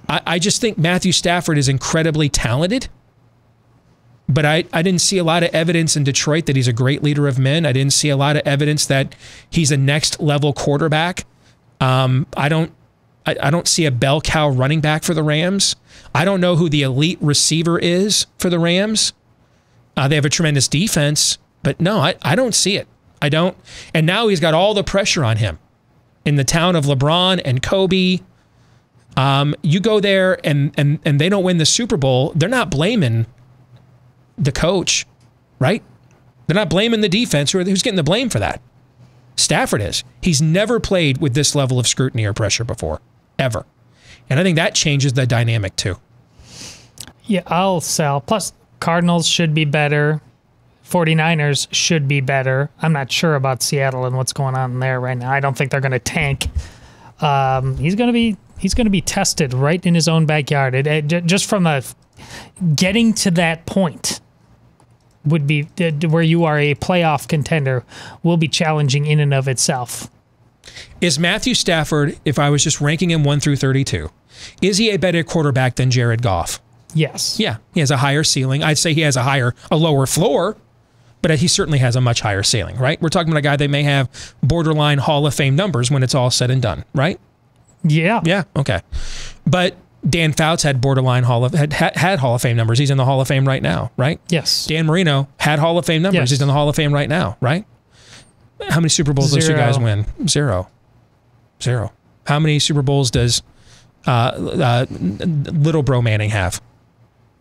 I just think Matthew Stafford is incredibly talented. But I didn't see a lot of evidence in Detroit that he's a great leader of men. I didn't see a lot of evidence that he's a next-level quarterback. I I don't see a bell cow running back for the Rams. I don't know who the elite receiver is for the Rams. They have a tremendous defense, but no, I don't see it. I don't. And now he's got all the pressure on him in the town of LeBron and Kobe. You go there and they don't win the Super Bowl. They're not blaming the coach, right? They're not blaming the defense. Who's getting the blame for that? Stafford is. He's never played with this level of scrutiny or pressure before, ever. And I think that changes the dynamic too. Yeah, I'll sell. Plus, Cardinals should be better. 49ers should be better. I'm not sure about Seattle and what's going on there right now. I don't think they're going to tank. He's going to be tested right in his own backyard. Just from getting to that point would be where you are a playoff contender will be challenging in and of itself. Is Matthew Stafford, if I was just ranking him 1 through 32, is he a better quarterback than Jared Goff? Yes. Yeah, he has a higher ceiling. I'd say he has a lower floor, but he certainly has a much higher ceiling, right? We're talking about a guy that may have borderline Hall of Fame numbers when it's all said and done, right? Yeah. Yeah, okay. But Dan Fouts had borderline had Hall of Fame numbers. He's in the Hall of Fame right now, right? Yes. Dan Marino had Hall of Fame numbers. Yes. He's in the Hall of Fame right now, right? How many Super Bowls those two guys win? Zero. How many Super Bowls does little bro Manning have?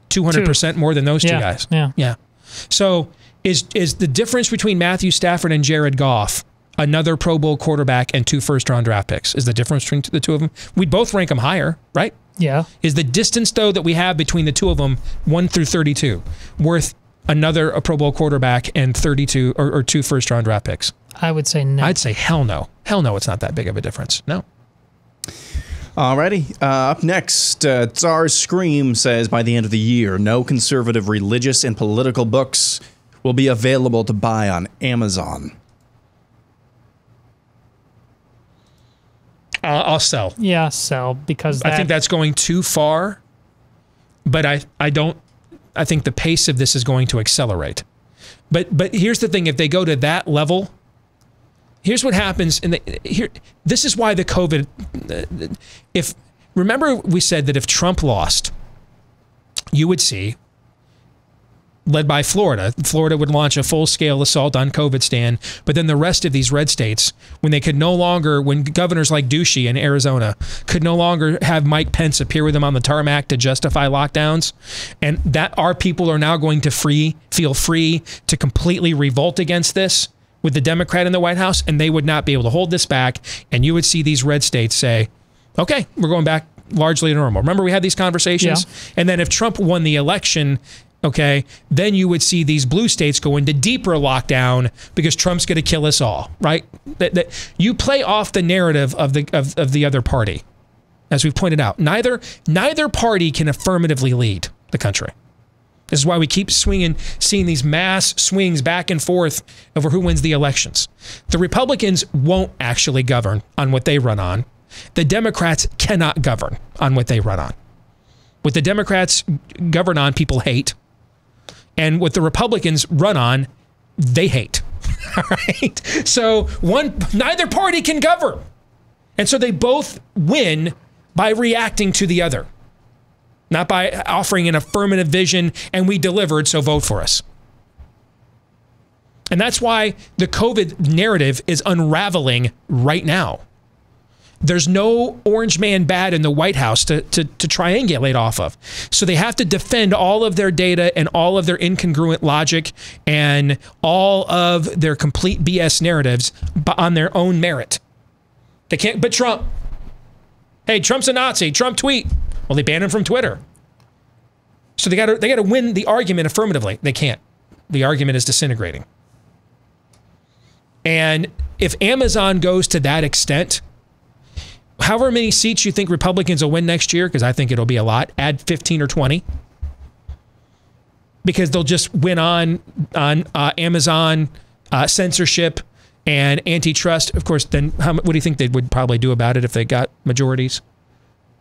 200% more than those two guys. Yeah. So is the difference between Matthew Stafford and Jared Goff another Pro Bowl quarterback and 2 first-round draft picks? Is the difference between the two of them? We'd both rank them higher, right? Yeah. Is the distance, though, that we have between the two of them, 1 through 32, worth a Pro Bowl quarterback and 32 or 2 first-round draft picks? I would say no. I'd say hell no. Hell no, it's not that big of a difference. No. Alrighty. Up next, Tsar Scream says by the end of the year, no conservative religious and political books will be available to buy on Amazon. I'll sell. Yeah, sell, because I think that's going too far, but I think the pace of this is going to accelerate. But here's the thing, if they go to that level, here's what happens. This is why the COVID, remember we said that if Trump lost, you would see, led by Florida would launch a full-scale assault on COVID stand, but then the rest of these red states, when governors like Ducey in Arizona could no longer have Mike Pence appear with them on the tarmac to justify lockdowns, and that our people are now going to feel free to completely revolt against this with the Democrat in the White House, and they would not be able to hold this back, and you would see these red states say, okay, we're going back largely to normal. Remember we had these conversations? Yeah. And then if Trump won the election, okay, then you would see these blue states go into deeper lockdown because Trump's going to kill us all, right? That you play off the narrative of the other party, as we've pointed out. Neither party can affirmatively lead the country. This is why we keep seeing these mass swings back and forth over who wins the elections. The Republicans won't actually govern on what they run on. The Democrats cannot govern on what they run on. What the Democrats govern on, people hate. And what the Republicans run on, they hate. All right? So neither party can govern. And so they both win by reacting to the other, not by offering an affirmative vision, and we delivered, so vote for us. And that's why the COVID narrative is unraveling right now. There's no orange man bad in the White House to triangulate off of. So they have to defend all of their data and all of their incongruent logic and all of their complete BS narratives on their own merit. They can't, but Trump. Hey, Trump's a Nazi. Trump tweet. Well, they banned him from Twitter. So they got to win the argument affirmatively. They can't. The argument is disintegrating. And if Amazon goes to that extent, however many seats you think Republicans will win next year, because I think it'll be a lot, add 15 or 20. Because they'll just win on Amazon censorship and antitrust. Of course, then what do you think they would probably do about it if they got majorities?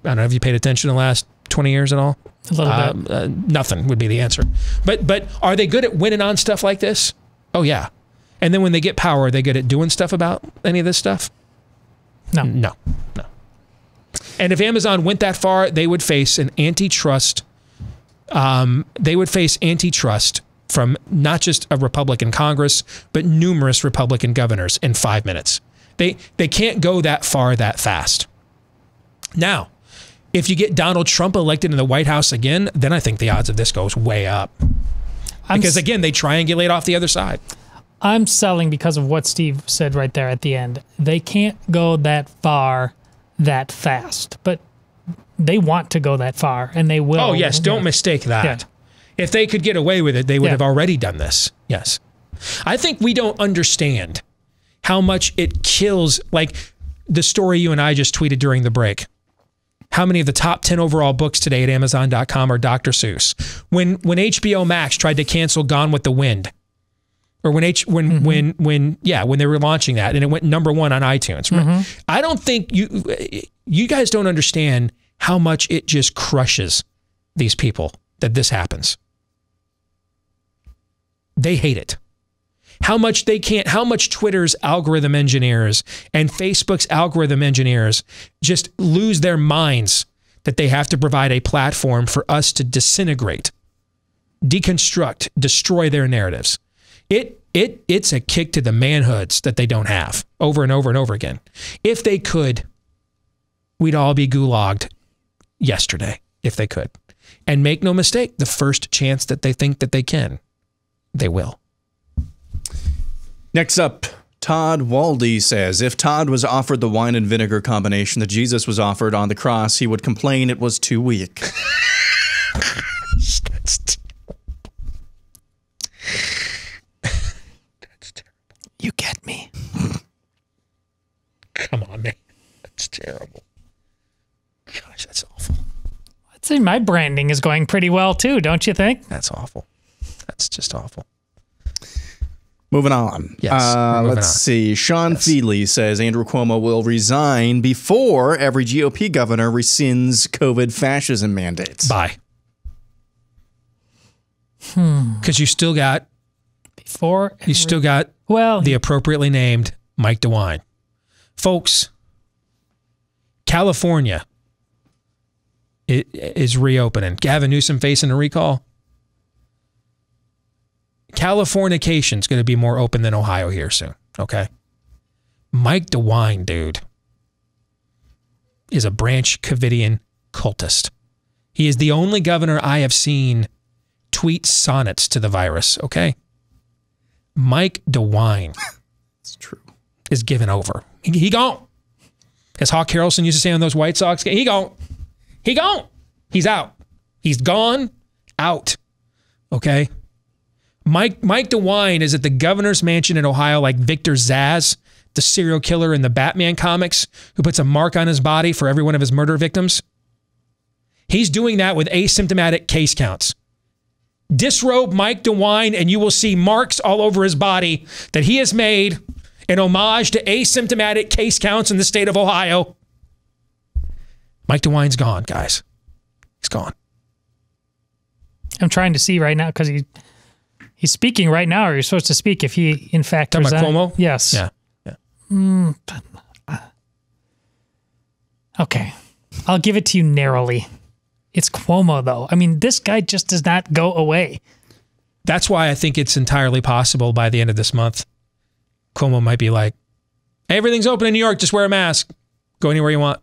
I don't know, have you paid attention in the last 20 years at all? A little bit. Nothing would be the answer. But are they good at winning on stuff like this? Oh, yeah. And then when they get power, are they good at doing stuff about any of this stuff? No. And if Amazon went that far, they would face an antitrust. They would face antitrust from not just a Republican Congress, but numerous Republican governors in 5 minutes. They can't go that far that fast. Now, if you get Donald Trump elected in the White House again, then I think the odds of this goes way up. Because again, they triangulate off the other side. I'm selling because of what Steve said right there at the end. They can't go that far that fast, but they want to go that far, and they will. Oh, yes. Don't mistake that. Yeah. If they could get away with it, they would have already done this. Yes. I think we don't understand how much it kills, like the story you and I just tweeted during the break. How many of the top 10 overall books today at Amazon.com are Dr. Seuss? When HBO Max tried to cancel Gone with the Wind, or when they were launching that, and it went #1 on iTunes. I don't think you guys don't understand how much it just crushes these people that this happens. They hate it. How much Twitter's algorithm engineers and Facebook's algorithm engineers just lose their minds that they have to provide a platform for us to disintegrate, deconstruct, destroy their narratives. It's a kick to the manhoods that they don't have over and over and over again. If they could, we'd all be gulagged yesterday, if they could. And make no mistake, the first chance that they think that they can, they will. Next up, Todd Waldy says, if Todd was offered the wine and vinegar combination that Jesus was offered on the cross, he would complain it was too weak. That's terrible. You get me. Come on, man. That's terrible. Gosh, that's awful. I'd say my branding is going pretty well too, don't you think? That's awful. That's just awful. Moving on. Yes. Let's see. Sean Feely says Andrew Cuomo will resign before every GOP governor rescinds COVID fascism mandates. Bye. Because you still got the appropriately named Mike DeWine. Folks, California is reopening. Gavin Newsom facing a recall. Californication's going to be more open than Ohio here soon, okay? Mike DeWine, dude, is a Branch Covidian cultist. He is the only governor I have seen tweet sonnets to the virus, okay? Mike DeWine it's true. Is given over. He gone. As Hawk Harrelson used to say on those White Sox games, he gone. He gone. He's out. He's gone out, okay? Mike DeWine is at the governor's mansion in Ohio like Victor Zsasz, the serial killer in the Batman comics who puts a mark on his body for every one of his murder victims. He's doing that with asymptomatic case counts. Disrobe Mike DeWine and you will see marks all over his body that he has made in homage to asymptomatic case counts in the state of Ohio. Mike DeWine's gone, guys. He's gone. I'm trying to see right now because he's speaking right now, or you're supposed to speak if he, in fact, talking about Cuomo? Yes. Yeah. Okay. I'll give it to you narrowly. It's Cuomo, though. I mean, this guy just does not go away. That's why I think it's entirely possible by the end of this month, Cuomo might be like, hey, everything's open in New York. Just wear a mask. Go anywhere you want.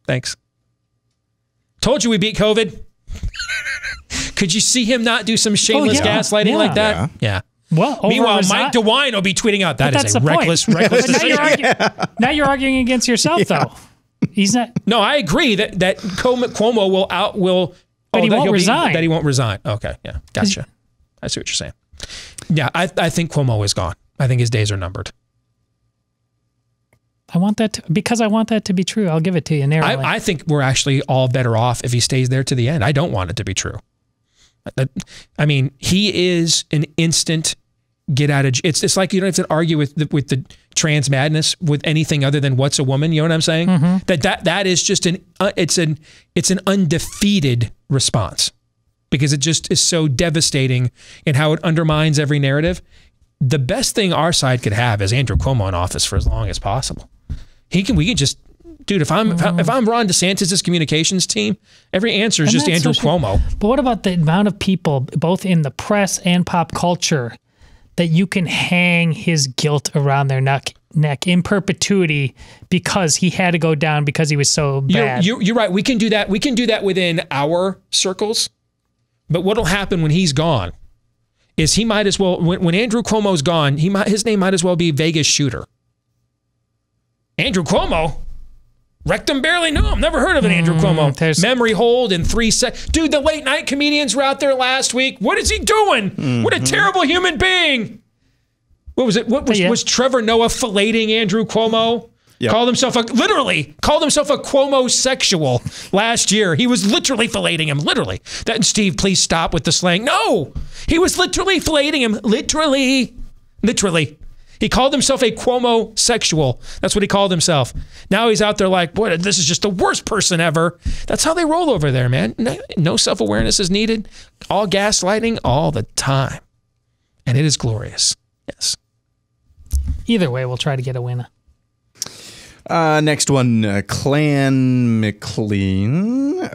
Thanks. Told you we beat COVID. Could you see him not do some shameless gaslighting like that? Yeah. Well, meanwhile, Mike DeWine will be tweeting out that is a reckless decision. Now you're arguing against yourself, though. He's not. No, I agree that Cuomo will. But he won't resign. That he won't resign. Okay, yeah, gotcha. I see what you're saying. Yeah, I think Cuomo is gone. I think his days are numbered. I want that to be true. I'll give it to you narrowly. I think we're actually all better off if he stays there to the end. I don't want it to be true. I mean, he is an instant get out of. It's like you don't have to argue with the trans madness with anything other than what's a woman. You know what I'm saying? Mm-hmm. That is just it's an undefeated response because it just is so devastating in how it undermines every narrative. The best thing our side could have is Andrew Cuomo in office for as long as possible. We can just dude, if I'm Ron DeSantis' communications team, every answer is just Andrew Cuomo. But what about the amount of people, both in the press and pop culture, that you can hang his guilt around their neck in perpetuity because he had to go down because he was so bad? You're right. We can do that. We can do that within our circles. But what'll happen when he's gone is he might as well, when Andrew Cuomo's gone, his name might as well be Vegas Shooter. Andrew Cuomo? Rectum barely knew him. Never heard of an Andrew Cuomo. Memory hold in 3 seconds. Dude, the late night comedians were out there last week. What is he doing? What a terrible human being. What was it? Was Trevor Noah filleting Andrew Cuomo? Yep. Literally called himself a Cuomo-sexual last year. He was literally filleting him. Literally. Steve, please stop with the slang. No, he was literally filleting him. Literally. He called himself a Cuomo-sexual. That's what he called himself. Now he's out there like, boy, this is just the worst person ever. That's how they roll over there, man. No self-awareness is needed. All gaslighting all the time. And it is glorious. Yes. Either way, we'll try to get a winner. Next one, Clan McLeod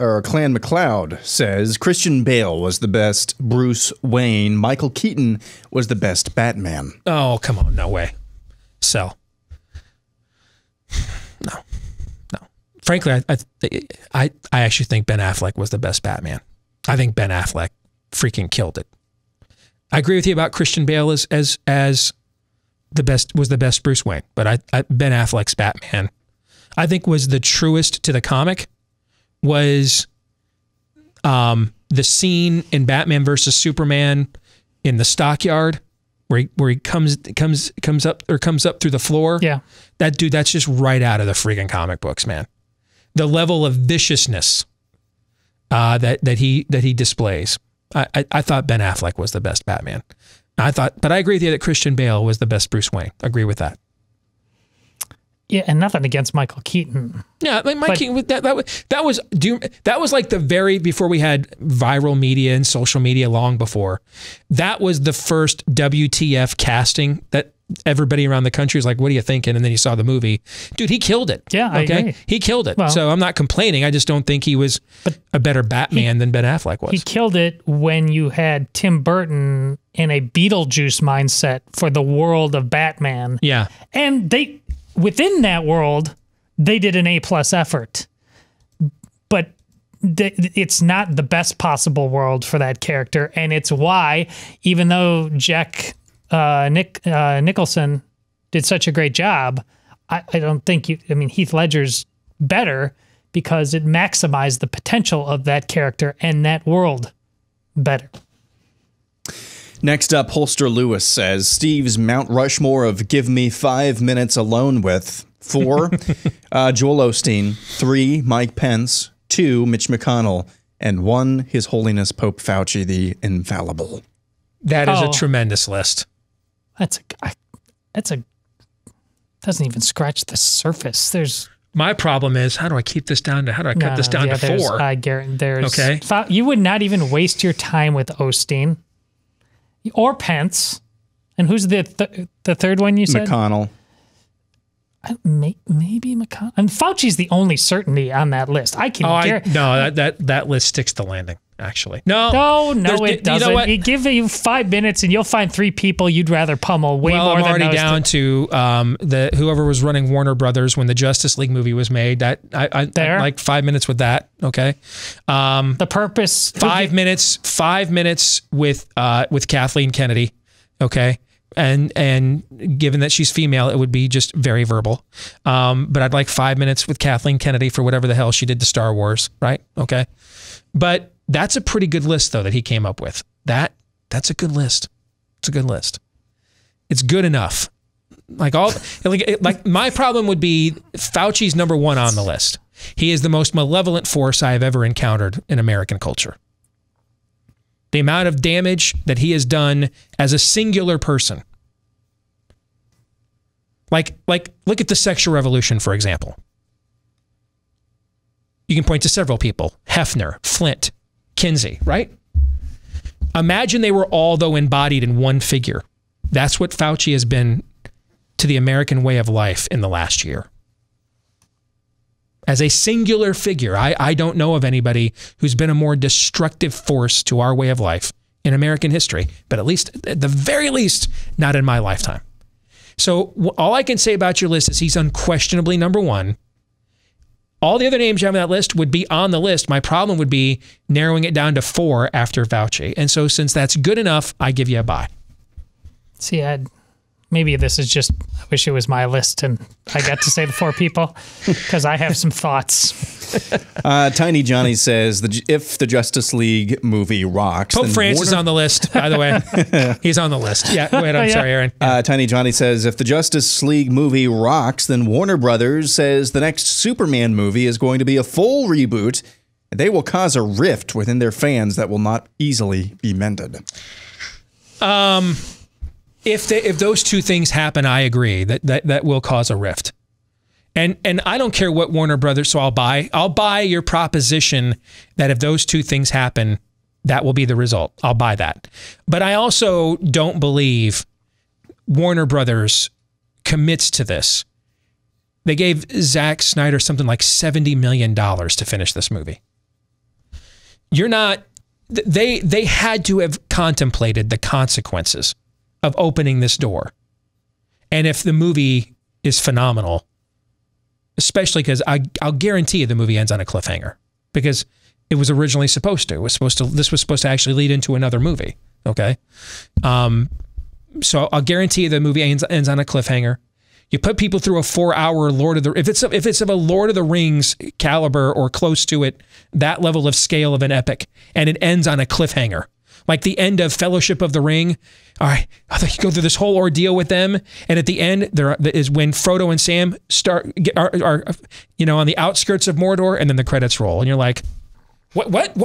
says Christian Bale was the best Bruce Wayne. Michael Keaton was the best Batman. Oh, come on. No way. So, no. Frankly, I actually think Ben Affleck was the best Batman. I think Ben Affleck freaking killed it. I agree with you about Christian Bale as the best Bruce Wayne, but Ben Affleck's Batman, I think, was the truest to the comic. Was the scene in Batman versus Superman in the stockyard where he comes up through the floor. Yeah, that's just right out of the freaking comic books, man. The level of viciousness that he displays. I thought Ben Affleck was the best Batman. But I agree with you that Christian Bale was the best Bruce Wayne. Agree with that. Yeah, and nothing against Michael Keaton. Yeah, like Keaton, that was like the very before we had viral media and social media. Long before that was the first WTF casting that everybody around the country was like, "What are you thinking?" And then you saw the movie, dude. He killed it. Yeah, I agree. He killed it. Well, so I'm not complaining. I just don't think he was a better Batman than Ben Affleck was. He killed it when you had Tim Burton in a Beetlejuice mindset for the world of Batman. Yeah, and within that world, they did an A+ effort, but it's not the best possible world for that character, and it's why, even though Jack Nicholson did such a great job, I don't think Heath Ledger's better because it maximized the potential of that character and that world better. Next up, Holster Lewis says, Steve's Mount Rushmore of Give Me 5 Minutes Alone With. 4, Joel Osteen. 3, Mike Pence. 2, Mitch McConnell. And 1, His Holiness Pope Fauci, the Infallible. That is a tremendous list. Doesn't even scratch the surface. My problem is, how do I keep this down to, cut this down to 4? I guarantee you would not even waste your time with Osteen. Or Pence. And who's the third one you said? McConnell. Maybe McConnell. And Fauci's the only certainty on that list. That list sticks to landing, actually. No, it doesn't. You know what? You give you 5 minutes and you'll find 3 people you'd rather pummel way more than I'm already down to whoever was running Warner Brothers when the Justice League movie was made. I like 5 minutes with that. Okay. The purpose. 5 minutes. 5 minutes with Kathleen Kennedy. Okay. And given that she's female, it would be just very verbal. But I'd like 5 minutes with Kathleen Kennedy for whatever the hell she did to Star Wars, right? Okay. But that's a pretty good list, though, that he came up with. That's a good list. It's a good list. It's good enough. Like my problem would be Fauci's number 1 on the list. He is the most malevolent force I have ever encountered in American culture. The amount of damage that he has done as a singular person. Like look at the sexual revolution, for example. You can point to several people. Hefner, Flint, Kinsey, right? Imagine they were all, though, embodied in one figure. That's what Fauci has been to the American way of life in the last year. as a singular figure. I don't know of anybody who's been a more destructive force to our way of life in American history, but at least, at the very least, not in my lifetime. So all I can say about your list is he's unquestionably number one. All the other names you have on that list would be on the list. My problem would be narrowing it down to 4 after Fauci. And so since that's good enough, I give you a bye. See, maybe this is just, I wish it was my list and I got to say the 4 people because I have some thoughts. Tiny Johnny says, if the Justice League movie rocks... Pope Francis is on the list, by the way. He's on the list. Yeah, go ahead. I'm sorry, Aaron. Tiny Johnny says, if the Justice League movie rocks, then Warner Brothers says the next Superman movie is going to be a full reboot. They will cause a rift within their fans that will not easily be mended. If those 2 things happen, I agree that will cause a rift. And I don't care what Warner Brothers, so I'll buy your proposition that if those 2 things happen, that will be the result. I'll buy that. But I also don't believe Warner Brothers commits to this. They gave Zack Snyder something like $70 million to finish this movie. They had to have contemplated the consequences of opening this door. And if the movie is phenomenal, especially because I'll guarantee you the movie ends on a cliffhanger because it was originally supposed to. This was supposed to actually lead into another movie. Okay. So I'll guarantee you the movie ends on a cliffhanger. You put people through a 4-hour if it's of a Lord of the Rings caliber or close to it, that level of scale of an epic, and it ends on a cliffhanger. Like the end of Fellowship of the Ring. All right, you go through this whole ordeal with them, and at the end there is when Frodo and Sam are on the outskirts of Mordor, and then the credits roll, and you're like, what?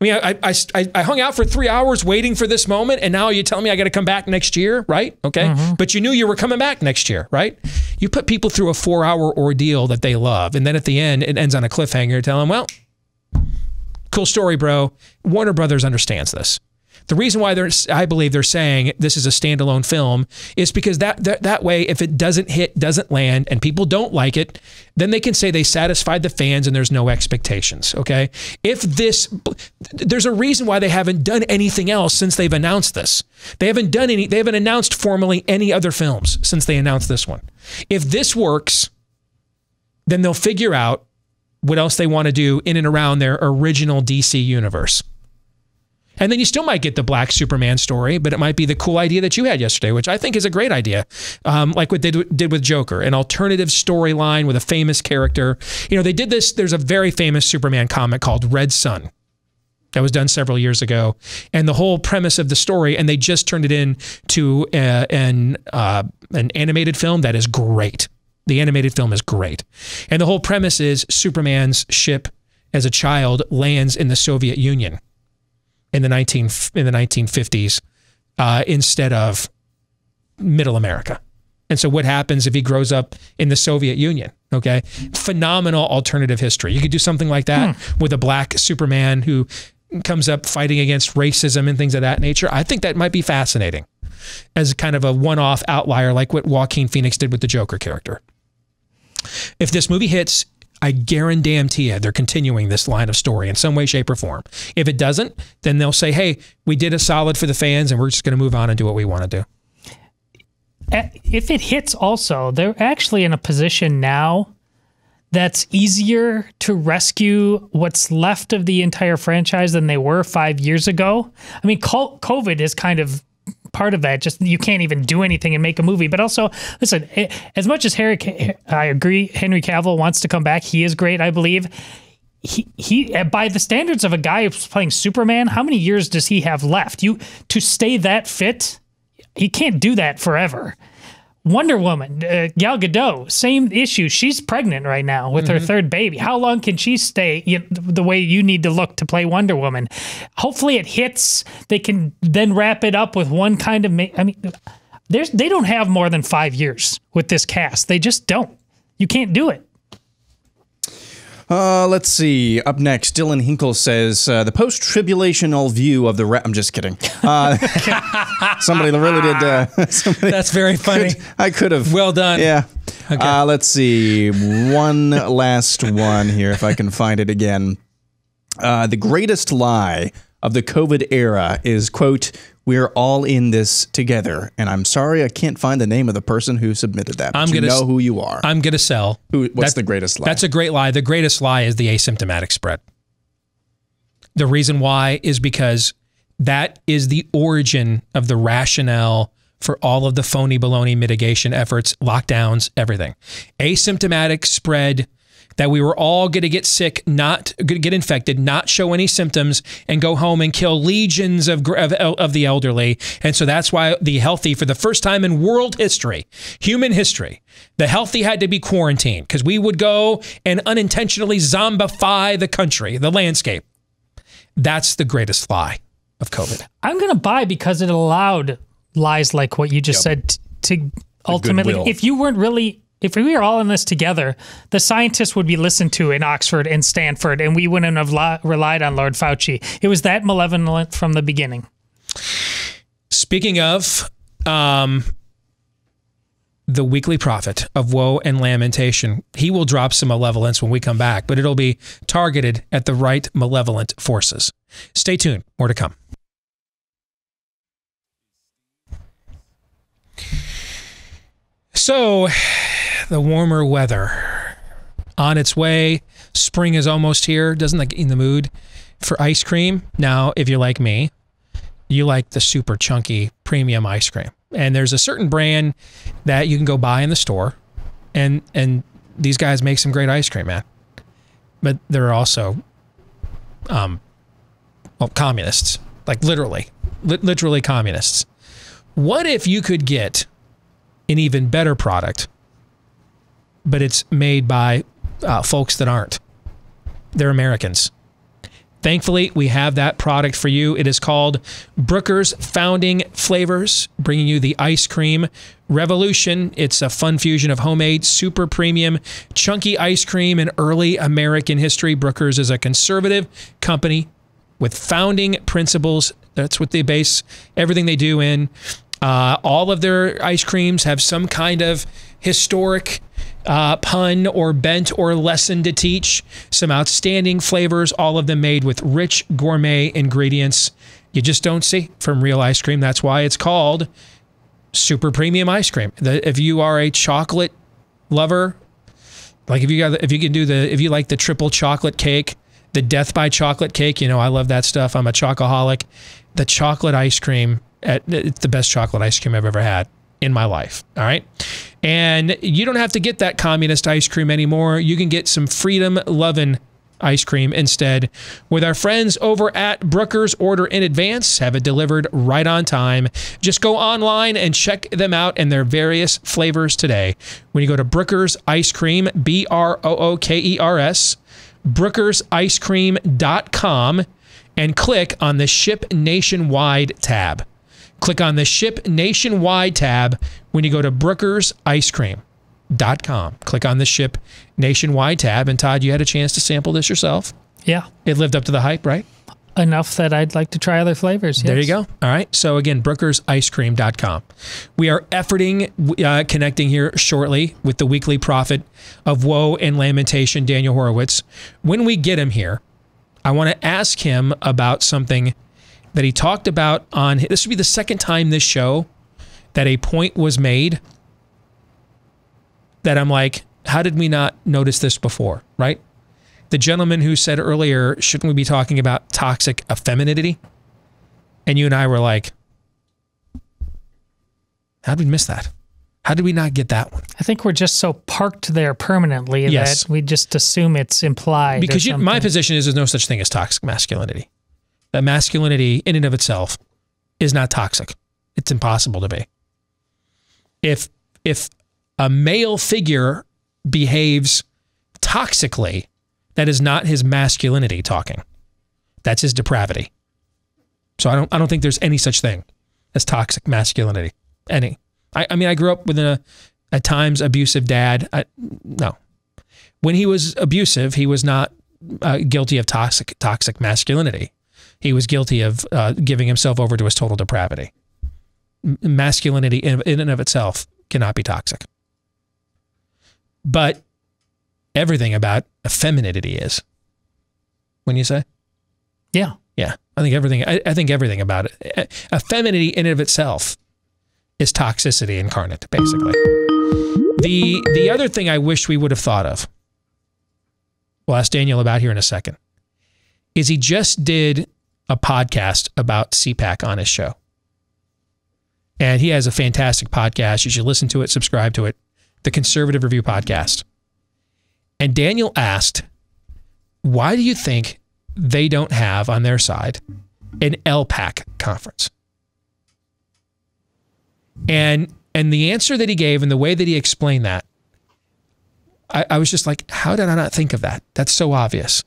I mean, I hung out for 3 hours waiting for this moment, and now you tell me I got to come back next year, right? Okay, but you knew you were coming back next year, right? You put people through a 4-hour ordeal that they love, and then at the end it ends on a cliffhanger. Tell them, well, cool story, bro. Warner Brothers understands this. The reason why I believe they're saying this is a standalone film is because that way, if it doesn't hit, doesn't land, and people don't like it, then they can say they satisfied the fans and there's no expectations, okay? There's a reason why they haven't done anything else since they've announced this. They haven't announced formally any other films since they announced this one. If this works, then they'll figure out what else they want to do in and around their original DC universe. And then you still might get the Black Superman story, but it might be the cool idea that you had yesterday, which I think is a great idea. Like what they did with Joker, an alternative storyline with a famous character. They did this. There's a very famous Superman comic called Red Sun that was done several years ago. And the whole premise of the story, and they just turned it into an animated film that is great. The animated film is great. And the whole premise is Superman's ship as a child lands in the Soviet Union in the 1950s instead of Middle America. And so what happens if he grows up in the Soviet Union? Okay. Phenomenal alternative history. You could do something like that with a black Superman who comes up fighting against racism and things of that nature. I think that might be fascinating as kind of a one-off outlier like what Joaquin Phoenix did with the Joker character. If this movie hits, I guarantee you they're continuing this line of story in some way, shape, or form. If it doesn't, then they'll say, hey, we did a solid for the fans and we're just going to move on and do what we want to do. If it hits also, they're actually in a position now that's easier to rescue what's left of the entire franchise than they were 5 years ago. I mean, COVID is kind of part of that. Just you can't even do anything and make a movie. But also, listen, as much as I agree, Henry Cavill wants to come back. He is great, I believe. He by the standards of a guy who's playing Superman, how many years does he have left? To stay that fit, he can't do that forever. Wonder Woman, Gal Gadot, same issue. She's pregnant right now with her third baby. How long can she stay the way you need to look to play Wonder Woman? Hopefully it hits. They can then wrap it up with one kind of... I mean, they don't have more than 5 years with this cast. They just don't. You can't do it. Let's see. Up next, Dylan Hinkle says, the post-tribulational view of the... I'm just kidding. Somebody really did... That's very funny. I could have... Well done. Yeah. Okay. Let's see. One last one here, if I can find it again. The greatest lie of the COVID era is, quote, "We're all in this together." And I'm sorry, I can't find the name of the person who submitted that. But you know who you are. I'm going to sell. What's the greatest lie? That's a great lie. The greatest lie is the asymptomatic spread. The reason why is because that is the origin of the rationale for all of the phony baloney mitigation efforts, lockdowns, everything. Asymptomatic spread, that we were all going to get sick, not get infected, not show any symptoms, and go home and kill legions of the elderly. And so that's why the healthy, for the first time in world history, human history, the healthy had to be quarantined because we would go and unintentionally zombify the country, the landscape. That's the greatest lie of COVID. I'm going to buy because it allowed lies like what you just said to ultimately, if we were all in this together, the scientists would be listened to in Oxford and Stanford, and we wouldn't have relied on Lord Fauci. It was that malevolent from the beginning. Speaking of the weekly prophet of woe and lamentation, he will drop some malevolence when we come back, but it'll be targeted at the right malevolent forces. Stay tuned. More to come. So, the warmer weather on its way. Spring is almost here. Doesn't that get you in the mood for ice cream? Now, if you're like me, you like the super chunky premium ice cream. And there's a certain brand that you can go buy in the store. And these guys make some great ice cream, man. But they're also, communists. Like literally communists. What if you could get an even better product, but it's made by folks that aren't? They're Americans. Thankfully, we have that product for you. It is called Brooker's Founding Flavors, bringing you the ice cream revolution. It's a fun fusion of homemade, super premium, chunky ice cream in early American history. Brooker's is a conservative company with founding principles. That's what they base everything they do in. All of their ice creams have some kind of historic pun or bent or lesson to teach. Some outstanding flavors, all of them made with rich gourmet ingredients you just don't see from real ice cream. That's why it's called super premium ice cream. If you are a chocolate lover, like if you like the triple chocolate cake, the death by chocolate cake, you know, I love that stuff. I'm a chocoholic. The chocolate ice cream, it's the best chocolate ice cream I've ever had in my life. All right. And you don't have to get that communist ice cream anymore. You can get some freedom loving ice cream instead with our friends over at Brooker's. Order in advance, have it delivered right on time. Just go online and check them out and their various flavors today. When you go to Brooker's Ice Cream, BROOKERS, brookersicecream.com, and click on the Ship Nationwide tab. Click on the Ship Nationwide tab when you go to brookersicecream.com. Click on the Ship Nationwide tab. And Todd, you had a chance to sample this yourself? Yeah. It lived up to the hype, right? Enough that I'd like to try other flavors. Yes. There you go. All right. So again, brookersicecream.com. We are efforting, connecting here shortly with the weekly prophet of woe and lamentation, Daniel Horowitz. When we get him here, I want to ask him about something that he talked about on, this would be the second time this show that a point was made that I'm like, how did we not notice this before, right? The gentleman who said earlier, shouldn't we be talking about toxic femininity? And you and I were like, how did we miss that? How did we not get that one? I think we're just so parked there permanently that we just assume it's implied. Because my position is there's no such thing as toxic masculinity. That masculinity in and of itself is not toxic. It's impossible to be. If a male figure behaves toxically, that is not his masculinity talking. That's his depravity. So I don't think there's any such thing as toxic masculinity. I mean, I grew up with at times abusive dad. No. When he was abusive, he was not guilty of toxic masculinity. He was guilty of giving himself over to his total depravity. Masculinity in and of itself cannot be toxic. but everything about femininity is. Wouldn't you say? Yeah. Yeah. I think everything about it. Femininity in and of itself is toxicity incarnate, basically. The other thing I wish we would have thought of, we'll ask Daniel about here in a second, is he just did a podcast about CPAC on his show. And he has a fantastic podcast. You should listen to it, subscribe to it, the Conservative Review Podcast. And Daniel asked, why do you think they don't have on their side an LPAC conference? And the answer that he gave and the way that he explained that, I was just like, how did I not think of that? That's so obvious.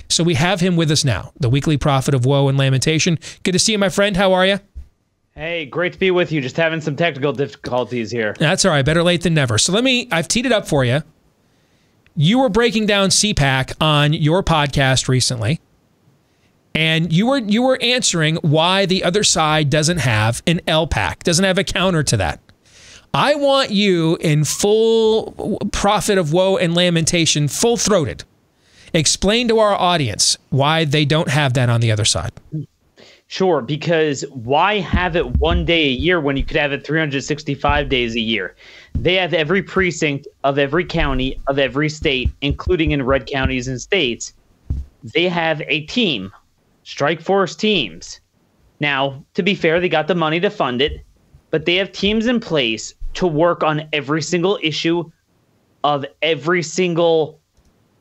So we have him with us now, the weekly prophet of woe and lamentation. Good to see you, my friend. How are you? Hey, great to be with you. Just having some technical difficulties here. That's all right. Better late than never. So I've teed it up for you. You were breaking down CPAC on your podcast recently, and you were answering why the other side doesn't have an LPAC, doesn't have a counter to that. I want you in full prophet of woe and lamentation, full-throated. Explain to our audience why they don't have that on the other side. Sure, because why have it one day a year when you could have it 365 days a year? They have every precinct of every county of every state, including in red counties and states. They have a team, strike force teams. Now, to be fair, they got the money to fund it, but they have teams in place to work on every single issue of every single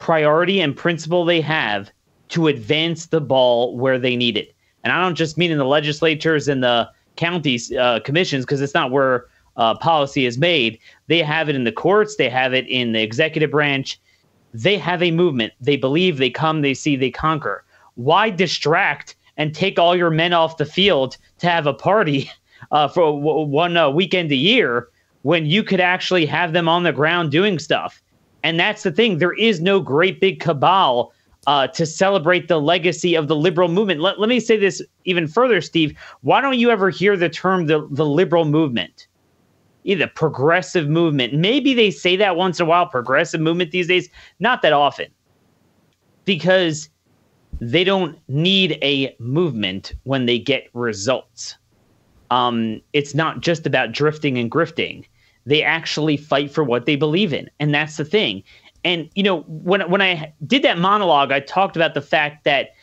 priority and principle they have to advance the ball where they need it. And I don't just mean in the legislatures and the counties commissions, because it's not where policy is made. They have it in the courts. They have it in the executive branch. They have a movement. They believe, they come, they see, they conquer. Why distract and take all your men off the field to have a party for one weekend a year when you could actually have them on the ground doing stuff? And that's the thing. There is no great big cabal to celebrate the legacy of the liberal movement. Let me say this even further, Steve. Why don't you ever hear the term the liberal movement? Either progressive movement. Maybe they say that once in a while, progressive movement these days. Not that often. Because they don't need a movement when they get results. It's not just about drifting and grifting. They actually fight for what they believe in. And that's the thing. And, you know, when I did that monologue, I talked about the fact that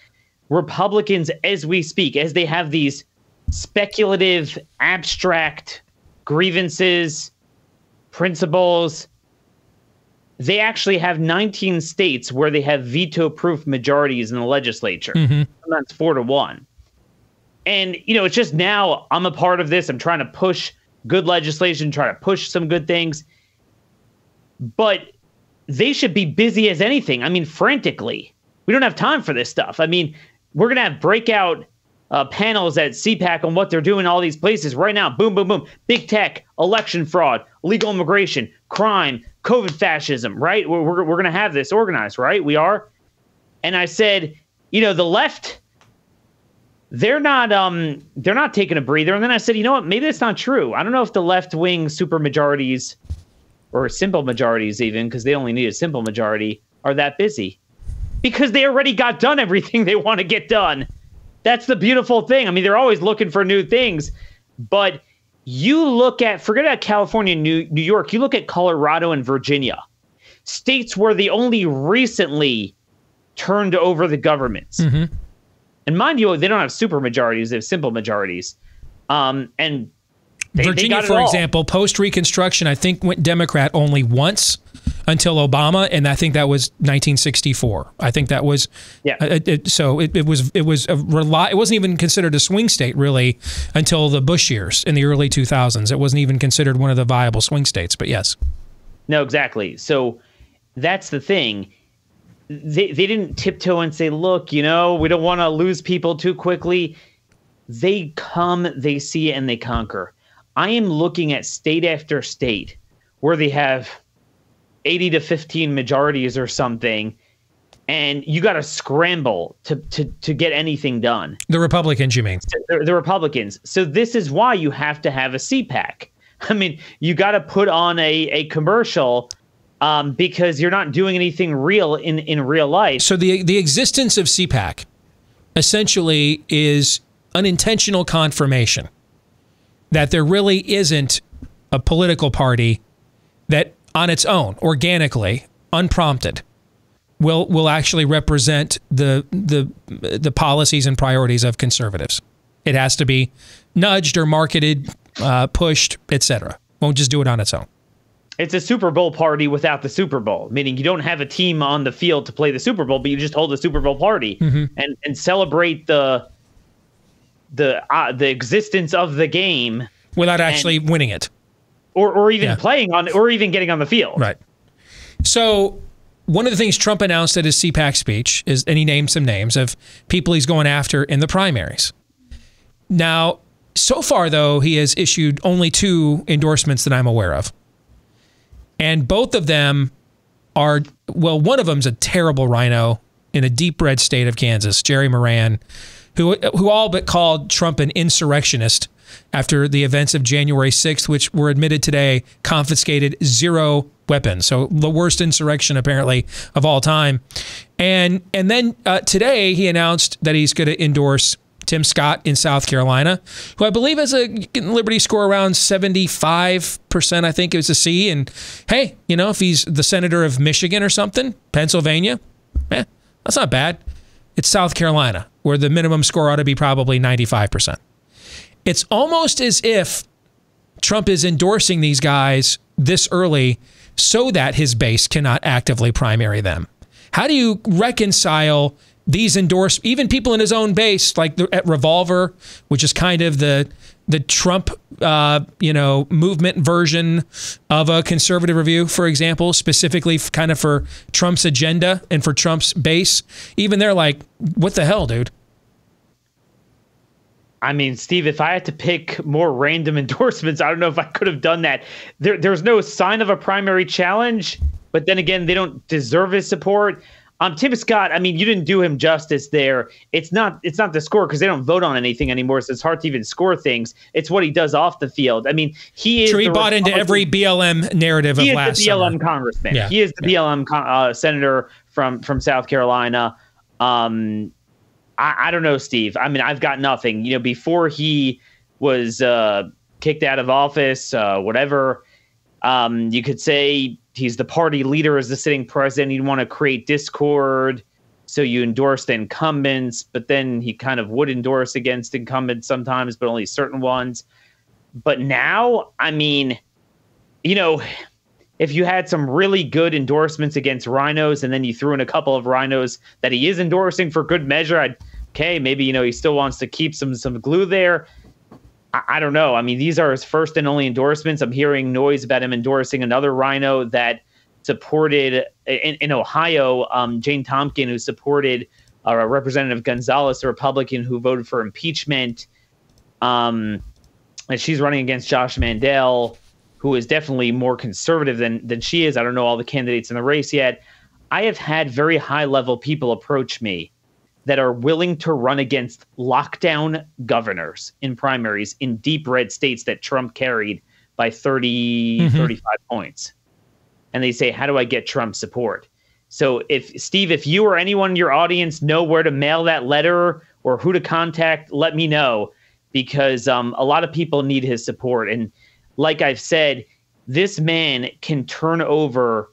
Republicans, as we speak, as they have these speculative, abstract grievances, principles, they actually have 19 states where they have veto-proof majorities in the legislature. That's 4-1. And, you know, it's just now I'm a part of this. I'm trying to push good legislation, try to push some good things. But they should be busy as anything. I mean, frantically. We don't have time for this stuff. I mean, we're going to have breakout panels at CPAC on what they're doing in all these places right now. Boom, boom, boom. Big tech, election fraud, illegal immigration, crime, COVID fascism, right? We're going to have this organized, right? We are. And I said, you know, the left, they're not taking a breather. And then I said, you know what? Maybe that's not true. I don't know if the left-wing supermajorities or simple majorities even, because they only need a simple majority, are that busy. Because they already got done everything they want to get done. That's the beautiful thing. I mean, they're always looking for new things. But you look at, forget about California and New York, you look at Colorado and Virginia, states where they only recently turned over the governments. And mind you, they don't have super majorities, they have simple majorities. And Virginia, for example, post-Reconstruction, I think went Democrat only once until Obama, and I think that was 1964. I think that was it wasn't even considered a swing state really until the Bush years in the early 2000s. It wasn't even considered one of the viable swing states. But yes, no, exactly. So that's the thing. They didn't tiptoe and say, look, you know, we don't want to lose people too quickly. They come, they see, and they conquer. I am looking at state after state where they have 80 to 15 majorities or something, and you got to scramble to get anything done. The Republicans, you mean? The Republicans. So this is why you have to have a CPAC. I mean, you got to put on a commercial because you're not doing anything real in real life. So the existence of CPAC essentially is unintentional confirmation that there really isn't a political party that on its own, organically, unprompted, will actually represent the policies and priorities of conservatives. It has to be nudged or marketed, pushed, etc. Won't just do it on its own. It's a Super Bowl party without the Super Bowl, meaning you don't have a team on the field to play the Super Bowl, but you just hold a Super Bowl party and celebrate the existence of the game without actually winning it, or even playing on, or even getting on the field. Right. So one of the things Trump announced at his CPAC speech is, and he named some names of people he's going after in the primaries. Now, so far though, he has issued only 2 endorsements that I'm aware of. And both of them are, well, one of them's a terrible rhino in a deep red state of Kansas, Jerry Moran, who all but called Trump an insurrectionist after the events of January 6th, which were admitted today, confiscated 0 weapons. So the worst insurrection, apparently, of all time. And then today he announced that he's going to endorse Tim Scott in South Carolina, who I believe has a Liberty score around 75%, I think it was a C. And hey, you know, if he's the senator of Michigan or something, Pennsylvania, that's not bad. It's South Carolina, where the minimum score ought to be probably 95%. It's almost as if Trump is endorsing these guys this early so that his base cannot actively primary them. How do you reconcile these endorsements, even people in his own base, like at Revolver, which is kind of the Trump, movement version of a conservative review, for example, specifically kind of for Trump's agenda and for Trump's base. Even they're like, what the hell, dude? I mean, Steve, if I had to pick more random endorsements, I don't know if I could have done that. There's no sign of a primary challenge, but then again, they don't deserve his support. Tim Scott, I mean, you didn't do him justice there. It's not the score because they don't vote on anything anymore, so it's hard to even score things. It's what he does off the field. I mean, he is. Sure, he bought into every BLM narrative of last summer. He is the BLM congressman. Yeah. He is the BLM senator from South Carolina. I don't know, Steve. I mean, I've got nothing. You know, before he was kicked out of office, whatever, you could say he's the party leader as the sitting president. You'd want to create discord, so you endorse the incumbents, but then he kind of would endorse against incumbents sometimes, but only certain ones. But now, I mean, you know, if you had some really good endorsements against rhinos and then you threw in a couple of rhinos that he is endorsing for good measure, maybe, you know, he still wants to keep some glue there. I don't know. I mean, these are his first and only endorsements. I'm hearing noise about him endorsing another rhino that supported in Ohio, Jane Tompkin, who supported Representative Gonzalez, a Republican who voted for impeachment. And she's running against Josh Mandel, who is definitely more conservative than she is. I don't know all the candidates in the race yet. I have had very high-level people approach me that are willing to run against lockdown governors in primaries in deep red states that Trump carried by 35 points. And they say, how do I get Trump support? So if you or anyone in your audience know where to mail that letter or who to contact, let me know, because a lot of people need his support. And like I've said, this man can turn over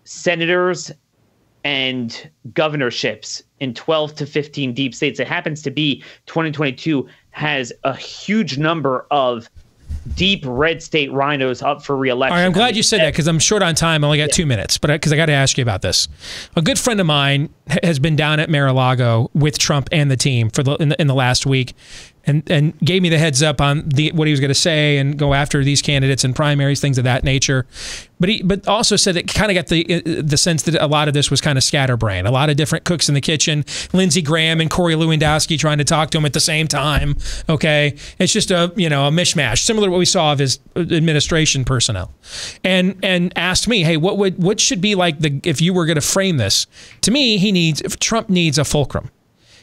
senators and governorships in 12 to 15 deep states. It happens to be 2022 has a huge number of deep red state rhinos up for re-election. All right, I'm glad you said that because I'm short on time. I only got 2 minutes, but because I got to ask you about this. A good friend of mine has been down at Mar-a-Lago with Trump and the team in the last week, and gave me the heads up on what he was going to say and go after these candidates in primaries, things of that nature. But also said that kind of got the sense that a lot of this was kind of scatterbrained. A lot of different cooks in the kitchen. Lindsey Graham and Corey Lewandowski trying to talk to him at the same time. Okay, it's just a mishmash, similar to what we saw of his administration personnel. And asked me, hey, what should be like if you were going to frame this? To me, Trump needs a fulcrum.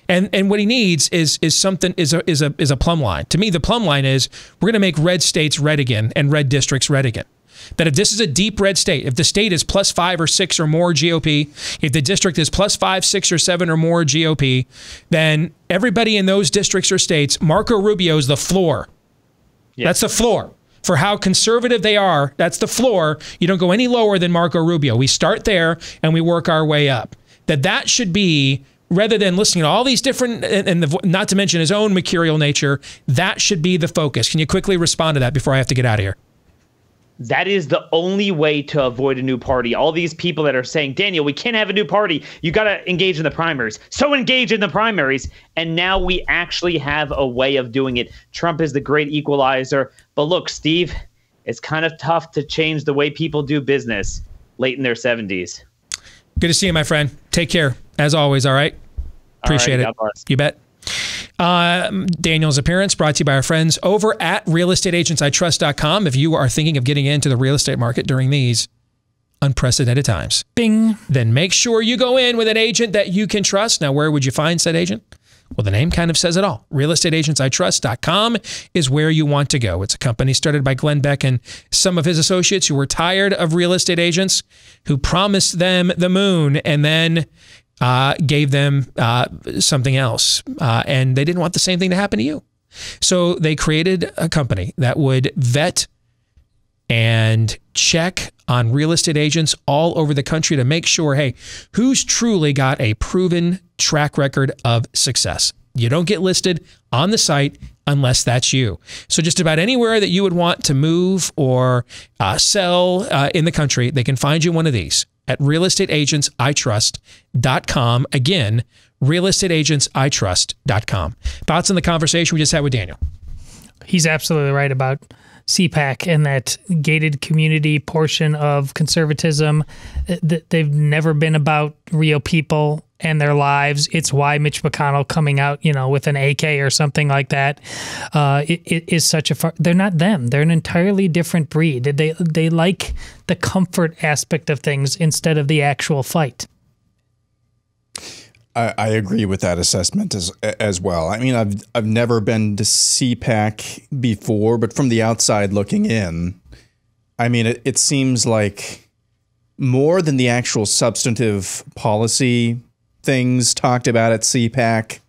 And what he needs is a plumb line. To me, the plumb line is we're going to make red states red again and red districts red again. that if this is a deep red state, if the state is +5 or 6 or more GOP, if the district is +5, 6, or 7 or more GOP, then everybody in those districts or states, Marco Rubio is the floor. Yes. That's the floor. For how conservative they are, that's the floor. You don't go any lower than Marco Rubio. We start there and we work our way up. That should be, rather than listening to all these different, and not to mention his own mercurial nature, that should be the focus. Can you quickly respond to that before I have to get out of here? That is the only way to avoid a new party. All these people that are saying, Daniel, we can't have a new party. You got to engage in the primaries. So engage in the primaries. And now we actually have a way of doing it. Trump is the great equalizer. But look, Steve, it's kind of tough to change the way people do business late in their 70s. Good to see you, my friend. Take care, as always, all right? Appreciate it. You bet. Daniel's appearance brought to you by our friends over at realestateagentsitrust.com. If you are thinking of getting into the real estate market during these unprecedented times, bing, then make sure you go in with an agent that you can trust. Now, where would you find said agent? Well, the name kind of says it all. Realestateagentsitrust.com is where you want to go. It's a company started by Glenn Beck and some of his associates who were tired of real estate agents who promised them the moon and then gave them something else. And they didn't want the same thing to happen to you. So they created a company that would vet and check on real estate agents all over the country to make sure, hey, who's truly got a proven track record of success. You don't get listed on the site unless that's you. So just about anywhere that you would want to move or sell in the country, they can find you one of these at realestateagentsitrust.com. Again, realestateagentsitrust.com. Thoughts on the conversation we just had with Daniel? He's absolutely right about CPAC and that gated community portion of conservatism. They've never been about real people and their lives. It's why Mitch McConnell coming out, with an AK or something like that, it is such a they're not them. They're an entirely different breed. They like the comfort aspect of things instead of the actual fight. I agree with that assessment as well. I mean, I've never been to CPAC before, but from the outside looking in, I mean, it seems like more than the actual substantive policy things talked about at CPAC,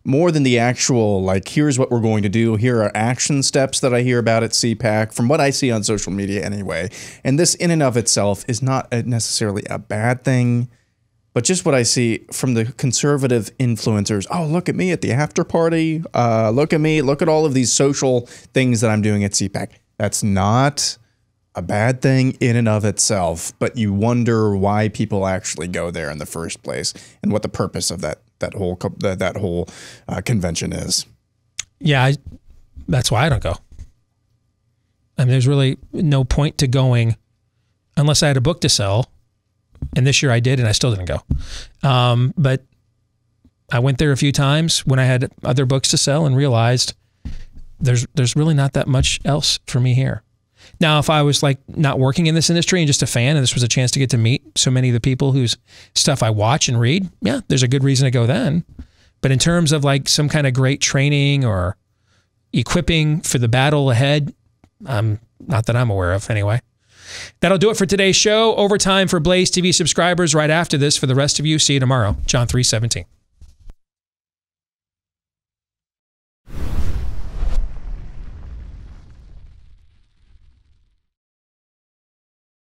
more than the actual, like, here's what we're going to do, here are action steps that I hear about at CPAC, from what I see on social media anyway. And this in and of itself is not necessarily a bad thing. But just what I see from the conservative influencers, oh, look at me at the after party. Look at me. Look at all of these social things that I'm doing at CPAC. That's not a bad thing in and of itself. But you wonder why people actually go there in the first place and what the purpose of that whole convention is. Yeah, that's why I don't go. I mean, there's really no point to going unless I had a book to sell. And this year I did, and I still didn't go. But I went there a few times when I had other books to sell and realized there's really not that much else for me here. Now, if I was like not working in this industry and just a fan, and this was a chance to get to meet so many of the people whose stuff I watch and read, yeah, there's a good reason to go then. But in terms of like some kind of great training or equipping for the battle ahead, not that I'm aware of anyway. That'll do it for today's show. Overtime for Blaze TV subscribers right after this. For the rest of you, see you tomorrow. John 3:17.